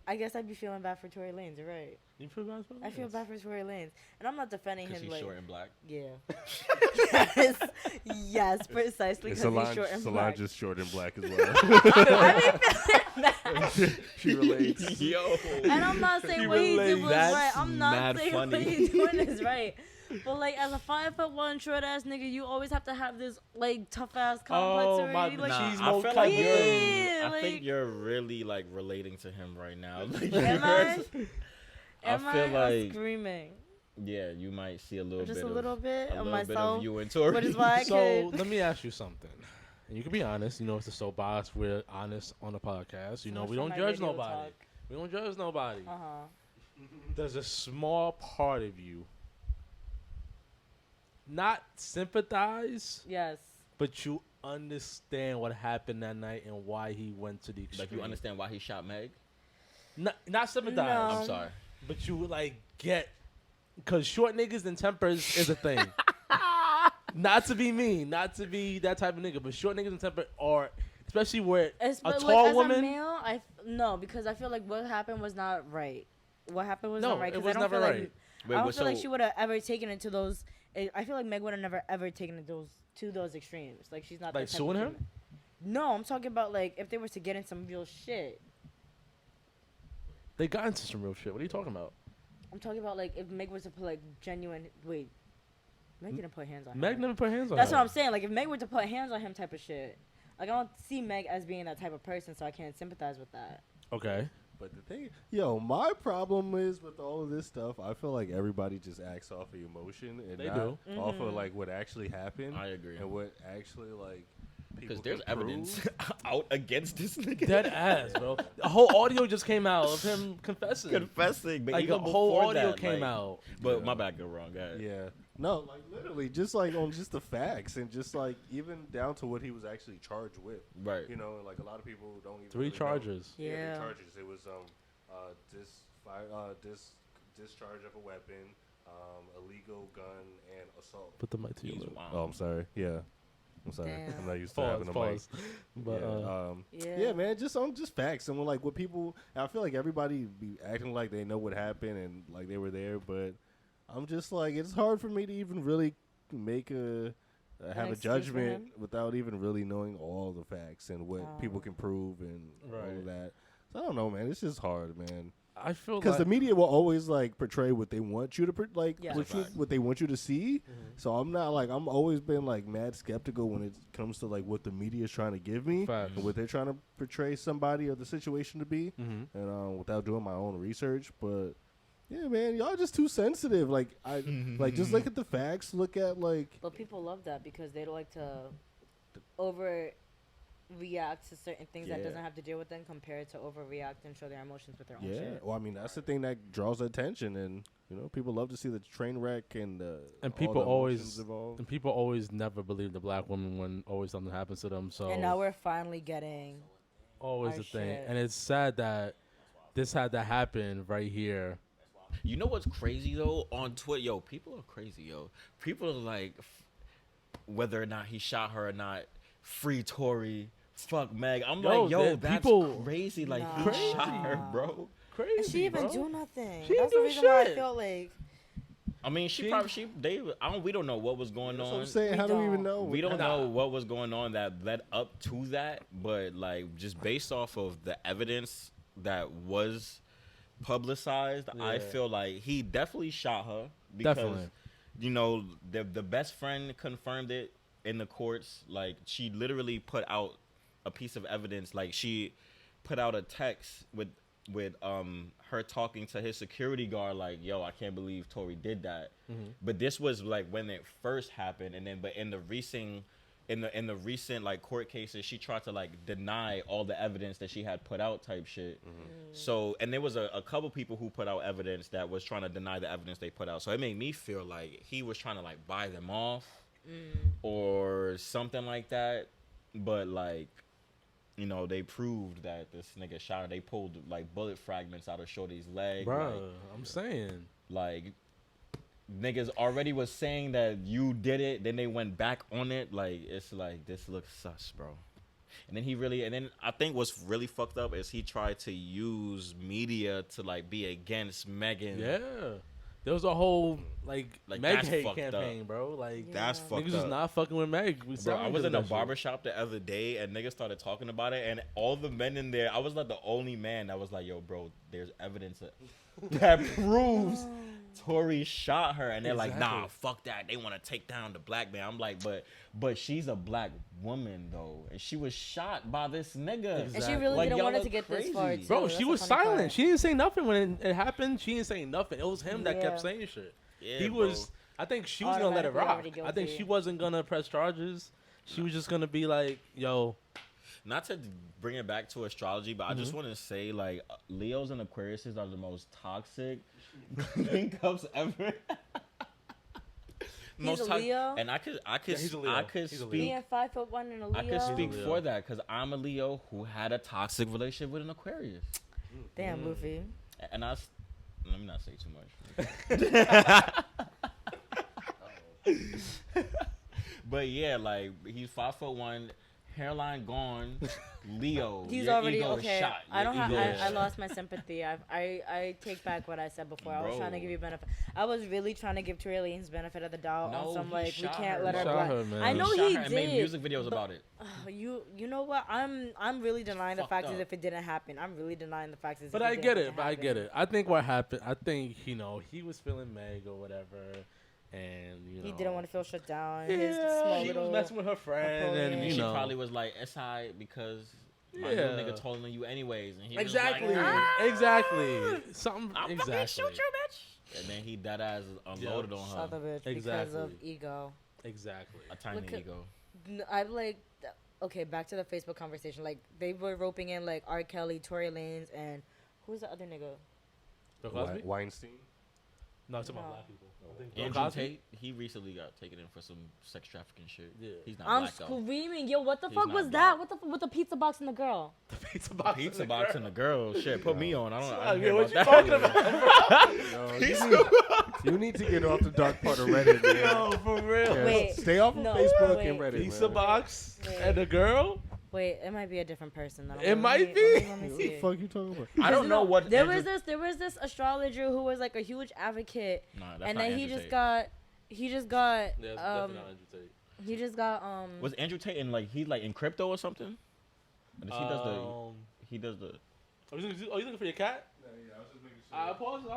Speaker 1: I guess I'd be feeling bad for Tory Lanez. You're right.
Speaker 3: You feel bad for
Speaker 1: I feel bad for Tory Lanez, and I'm not defending
Speaker 2: Because
Speaker 1: him.
Speaker 2: he's
Speaker 1: Like,
Speaker 2: short and black.
Speaker 1: yeah, yes, precisely because he's short and black.
Speaker 4: Solange is short and black as well.
Speaker 1: I be feeling bad.
Speaker 4: She relates.
Speaker 2: Yo.
Speaker 1: And I'm not saying
Speaker 3: He
Speaker 1: what he did
Speaker 3: relates.
Speaker 1: was
Speaker 2: That's
Speaker 1: right. I'm not
Speaker 2: mad
Speaker 1: saying
Speaker 2: funny.
Speaker 1: what he's doing is right. But like, as a 5'1" short ass nigga, you always have to have this like tough ass complex
Speaker 3: Oh,
Speaker 1: already.
Speaker 3: my-
Speaker 1: Like,
Speaker 3: Nah, cheese
Speaker 2: I
Speaker 3: mold
Speaker 2: feel
Speaker 3: cut
Speaker 2: like
Speaker 3: girl.
Speaker 1: Yeah,
Speaker 2: I think
Speaker 1: like-
Speaker 2: you're really like relating to him right now. Like,
Speaker 1: Am I?
Speaker 2: I feel
Speaker 1: I'm
Speaker 2: like
Speaker 1: screaming
Speaker 2: yeah, you might see a little
Speaker 1: just
Speaker 2: bit
Speaker 1: a little bit
Speaker 2: a
Speaker 1: of
Speaker 2: little bit
Speaker 1: myself.
Speaker 2: of you and Tory.
Speaker 1: Which is why I
Speaker 3: So
Speaker 1: could.
Speaker 3: let me ask you something. And you can be honest. You know, it's the Soapbox. We're honest on the podcast. You know, we don't judge nobody. We don't judge nobody.
Speaker 1: Uh huh.
Speaker 3: There's a small part of you not sympathize,
Speaker 1: Yes.
Speaker 3: but you understand what happened that night and why he went to the extreme.
Speaker 2: Like you understand why he shot Meg?
Speaker 3: Not sympathize,
Speaker 1: No.
Speaker 2: I'm sorry.
Speaker 3: but you like get because short niggas and tempers is a thing. Not to be mean, not to be that type of nigga, but short niggas and temper are, especially where a
Speaker 1: But
Speaker 3: tall
Speaker 1: like, as
Speaker 3: woman.
Speaker 1: a male, no, because I feel like what happened was not right. What happened was
Speaker 3: No,
Speaker 1: not right.
Speaker 3: it
Speaker 1: Because
Speaker 3: was
Speaker 1: I don't
Speaker 3: never
Speaker 1: feel
Speaker 3: right.
Speaker 1: like
Speaker 2: Wait,
Speaker 1: I don't
Speaker 2: what,
Speaker 1: feel like
Speaker 2: so-
Speaker 1: she would have ever taken it to those. I feel like Meg would have never ever taken it to those extremes. Like she's not
Speaker 3: Like
Speaker 1: that type
Speaker 3: suing
Speaker 1: of
Speaker 3: him?
Speaker 1: female. No, I'm talking about like if they were to get in some real shit.
Speaker 3: They got into some real shit. What are you talking about?
Speaker 1: I'm talking about like if Meg was to put like genuine. Wait, Meg didn't put hands on him.
Speaker 3: Meg never put hands on
Speaker 1: That's
Speaker 3: her.
Speaker 1: what I'm saying. Like if Meg were to put hands on him, type of shit. Like I don't see Meg as being that type of person, so I can't sympathize with that.
Speaker 3: Okay.
Speaker 4: But the thing, my problem is with all of this stuff. I feel like everybody just acts off of emotion and
Speaker 3: They
Speaker 4: not
Speaker 3: do.
Speaker 4: off
Speaker 1: Mm-hmm.
Speaker 4: of like what actually happened.
Speaker 2: I agree.
Speaker 4: And what actually like
Speaker 2: Because there's evidence out against this nigga.
Speaker 3: Dead ass, bro. A whole audio just came out of him confessing.
Speaker 2: But
Speaker 3: like
Speaker 2: even
Speaker 3: a whole audio
Speaker 2: that,
Speaker 3: came
Speaker 2: like,
Speaker 3: out.
Speaker 2: But my bad, go wrong. Go ahead.
Speaker 4: Yeah. No, like literally, just like on just the facts and just like even down to what he was actually charged with.
Speaker 2: Right.
Speaker 4: You know, like a lot of people don't even.
Speaker 3: 3
Speaker 4: really
Speaker 3: charges.
Speaker 4: Know.
Speaker 1: Yeah.
Speaker 4: 3 charges. It was discharge of a weapon, illegal gun, and assault.
Speaker 3: Put the mic to your lip.
Speaker 4: Oh, I'm sorry. Yeah. I'm sorry.
Speaker 1: Damn.
Speaker 4: I'm not used to having a mic.
Speaker 3: But
Speaker 4: Yeah, man, just facts. And when, like, what people, I feel like everybody be acting like they know what happened and like they were there, but I'm just like, it's hard for me to even really make have a judgment without even really knowing all the facts and what people can prove and all of that. So I don't know, man. It's just hard, man.
Speaker 3: I feel
Speaker 4: because
Speaker 3: like
Speaker 4: the media will always like portray what they want you to
Speaker 1: Yeah.
Speaker 4: what they want you to see. So I'm not like I'm always been like mad skeptical when it comes to like what the media is trying to give me
Speaker 3: Facts.
Speaker 4: and what they're trying to portray somebody or the situation to be, and without doing my own research. But yeah, man, y'all just too sensitive. Like I like just look at the facts. Look at like.
Speaker 1: But people love that because they don't like to react to certain things that doesn't have to deal with them compared to overreact and show their emotions with their own shit.
Speaker 4: Well, I mean, that's the thing that draws attention, and you know, people love to see the train wreck and
Speaker 3: people
Speaker 4: all the emotions involved.
Speaker 3: and people always never believe the black woman when always something happens to them. So
Speaker 1: And now we're finally getting
Speaker 3: always
Speaker 1: our
Speaker 3: the thing,
Speaker 1: shit.
Speaker 3: and it's sad that this had to happen right here.
Speaker 2: You know what's crazy though? On Twitter, yo, people are crazy, yo. People are like, whether or not he shot her or not, free Tory, fuck Meg. I'm like, yo, that's
Speaker 3: people
Speaker 2: crazy. Like,
Speaker 1: Nah.
Speaker 2: he shot her, bro.
Speaker 3: Crazy,
Speaker 1: And she even
Speaker 3: bro.
Speaker 1: do nothing.
Speaker 3: She
Speaker 1: That's
Speaker 3: didn't
Speaker 1: the
Speaker 3: do
Speaker 1: reason why I
Speaker 3: shit.
Speaker 1: feel like
Speaker 2: I mean, we don't know what was going
Speaker 4: That's what I'm
Speaker 2: on.
Speaker 4: saying.
Speaker 1: We
Speaker 4: How do we
Speaker 1: don't.
Speaker 4: even know?
Speaker 2: We don't know what was going on that led up to that, but like just based off of the evidence that was publicized, I feel like he definitely shot her because
Speaker 3: Definitely.
Speaker 2: you know the best friend confirmed it in the courts. Like she literally put out a piece of evidence. Like she put out a text with her talking to his security guard like, yo, I can't believe Tory did that. But this was like when it first happened, and then but in the recent like court cases, she tried to like deny all the evidence that she had put out type shit. So and there was a couple people who put out evidence that was trying to deny the evidence they put out. So it made me feel like he was trying to like buy them off or something like that. But like, you know, they proved that this nigga shot her. They pulled like bullet fragments out of Shorty's leg.
Speaker 3: Bro,
Speaker 2: like,
Speaker 3: I'm saying.
Speaker 2: like niggas already was saying that you did it, then they went back on it. Like it's like this looks sus, bro. And then I think what's really fucked up is he tried to use media to like be against Megan.
Speaker 3: Yeah. There was a whole like Meg
Speaker 2: that's
Speaker 3: hate
Speaker 2: fucked
Speaker 3: campaign,
Speaker 2: up.
Speaker 3: bro. Like
Speaker 2: That's fucked
Speaker 3: niggas
Speaker 2: up.
Speaker 3: is not fucking with Meg.
Speaker 2: Bro, I was in a barbershop the other day and niggas started talking about it, and all the men in there, I was like the only man that was like, yo, bro, there's evidence that proves Tory shot her. And they're like, nah, fuck that. They want to take down the black man. I'm like, but she's a black woman, though. And she was shot by this nigga.
Speaker 1: and she really
Speaker 2: Like,
Speaker 1: didn't
Speaker 2: y'all
Speaker 1: want it
Speaker 2: look
Speaker 1: to get this
Speaker 2: crazy.
Speaker 1: far, too.
Speaker 3: Bro,
Speaker 1: That's
Speaker 3: she
Speaker 1: the
Speaker 3: was
Speaker 1: funny
Speaker 3: silent.
Speaker 1: part.
Speaker 3: She didn't say nothing when it happened. She didn't say nothing. It was him that kept saying shit.
Speaker 2: Yeah,
Speaker 3: He was. I think she was gonna let it
Speaker 1: Automatically
Speaker 3: rock.
Speaker 1: already
Speaker 3: I think
Speaker 1: guilty.
Speaker 3: she wasn't gonna press charges. She was just gonna be like, "Yo,
Speaker 2: Not to bring it back to astrology, but I just want to say, like, Leos and Aquariuses are the most toxic linkups ever.
Speaker 1: He's a Leo?
Speaker 2: And I could
Speaker 3: he's a Leo.
Speaker 2: I could
Speaker 3: He's a Leo.
Speaker 2: speak.
Speaker 1: Being 5'1" and a Leo.
Speaker 2: I could speak
Speaker 3: Leo.
Speaker 2: for that because I'm a Leo who had a toxic relationship with an Aquarius.
Speaker 1: Damn, Luffy.
Speaker 2: And let me not say too much. But yeah, like he's 5'1", hairline gone, Leo.
Speaker 1: He's
Speaker 2: your
Speaker 1: already
Speaker 2: ego
Speaker 1: okay.
Speaker 2: Shot.
Speaker 1: I don't
Speaker 2: Your
Speaker 1: have.
Speaker 2: ego
Speaker 1: I
Speaker 2: shot.
Speaker 1: lost my sympathy. I take back what I said before. I was
Speaker 2: Bro.
Speaker 1: trying to give you benefit. I was really trying to give Tory his benefit of the doubt.
Speaker 2: No,
Speaker 1: on some
Speaker 2: he
Speaker 1: like we
Speaker 2: shot
Speaker 1: can't
Speaker 2: her.
Speaker 1: let
Speaker 2: He
Speaker 1: her.
Speaker 3: shot
Speaker 1: black.
Speaker 3: her, man.
Speaker 1: I know
Speaker 2: shot
Speaker 1: he
Speaker 2: her and
Speaker 1: did.
Speaker 2: made music videos about it.
Speaker 1: You know what? I'm really denying the
Speaker 2: Fucked
Speaker 1: facts
Speaker 2: up.
Speaker 1: as if it didn't happen. I'm really denying the facts as
Speaker 3: But
Speaker 1: if
Speaker 3: I
Speaker 1: it
Speaker 3: get
Speaker 1: didn't
Speaker 3: it. But I
Speaker 1: happen.
Speaker 3: get it. I think what happened. I think he was feeling Meg or whatever, and
Speaker 1: He didn't want to feel shut down.
Speaker 3: Yeah,
Speaker 1: His small
Speaker 3: she
Speaker 1: little.
Speaker 3: was messing with her friend,
Speaker 1: Napoleon.
Speaker 3: and
Speaker 2: She
Speaker 3: you know,
Speaker 2: probably was like, "It's alright because my new
Speaker 3: Yeah.
Speaker 2: nigga taller than you anyways." And he
Speaker 3: exactly,
Speaker 2: was like,
Speaker 3: exactly, something
Speaker 2: "I'm
Speaker 3: exactly.
Speaker 2: fucking shoot you, bitch." And then he dead ass unloaded on
Speaker 1: Shut
Speaker 2: her.
Speaker 1: the bitch because of
Speaker 3: Exactly.
Speaker 1: ego.
Speaker 3: Exactly.
Speaker 2: A tiny
Speaker 1: Look at-
Speaker 2: ego.
Speaker 1: I'm like, okay, back to the Facebook conversation. Like they were roping in like R. Kelly, Tory Lanez, and who's the other nigga?
Speaker 3: Bill Cosby?
Speaker 4: Weinstein.
Speaker 3: No, it's about
Speaker 1: No.
Speaker 3: black people. I think
Speaker 2: Andrew
Speaker 3: Bill Cosby?
Speaker 2: Tate, he recently got taken in for some sex trafficking shit.
Speaker 3: Yeah.
Speaker 2: He's not
Speaker 1: I'm
Speaker 2: black though.
Speaker 1: screaming, yo! What the
Speaker 2: He's
Speaker 1: fuck
Speaker 2: not
Speaker 1: was
Speaker 2: black.
Speaker 1: that? What the with the pizza box and the girl?
Speaker 3: The pizza box.
Speaker 2: Pizza box and the girl. Shit, put me on. I don't. I
Speaker 3: Yeah,
Speaker 2: don't
Speaker 3: what
Speaker 2: hear
Speaker 3: you
Speaker 2: about
Speaker 3: talking
Speaker 2: that.
Speaker 3: about?
Speaker 4: You need to get off the dark part of Reddit, man.
Speaker 3: Yo, for real.
Speaker 4: Yeah,
Speaker 1: Wait,
Speaker 4: stay off of
Speaker 1: no,
Speaker 4: Facebook
Speaker 1: wait.
Speaker 4: and Reddit.
Speaker 3: Pizza
Speaker 4: man.
Speaker 3: box
Speaker 1: Wait.
Speaker 3: and the girl?
Speaker 1: Wait, it might be a different person. Though.
Speaker 3: It might
Speaker 1: Let me
Speaker 3: be.
Speaker 1: see
Speaker 4: What the
Speaker 1: it.
Speaker 4: fuck you talking about?
Speaker 2: I don't know what.
Speaker 1: There
Speaker 2: Andrew-
Speaker 1: was this astrologer who was like a huge advocate,
Speaker 2: Nah, that's
Speaker 1: and
Speaker 2: not
Speaker 1: then
Speaker 2: Andrew Tate.
Speaker 1: he just got
Speaker 3: Yeah, it's definitely not Andrew Tate.
Speaker 1: he just got
Speaker 2: Was Andrew Tate in like he like in crypto or something? He does the. He does the.
Speaker 3: Are you looking for your cat?
Speaker 4: Yeah, I was just making
Speaker 3: I pause it.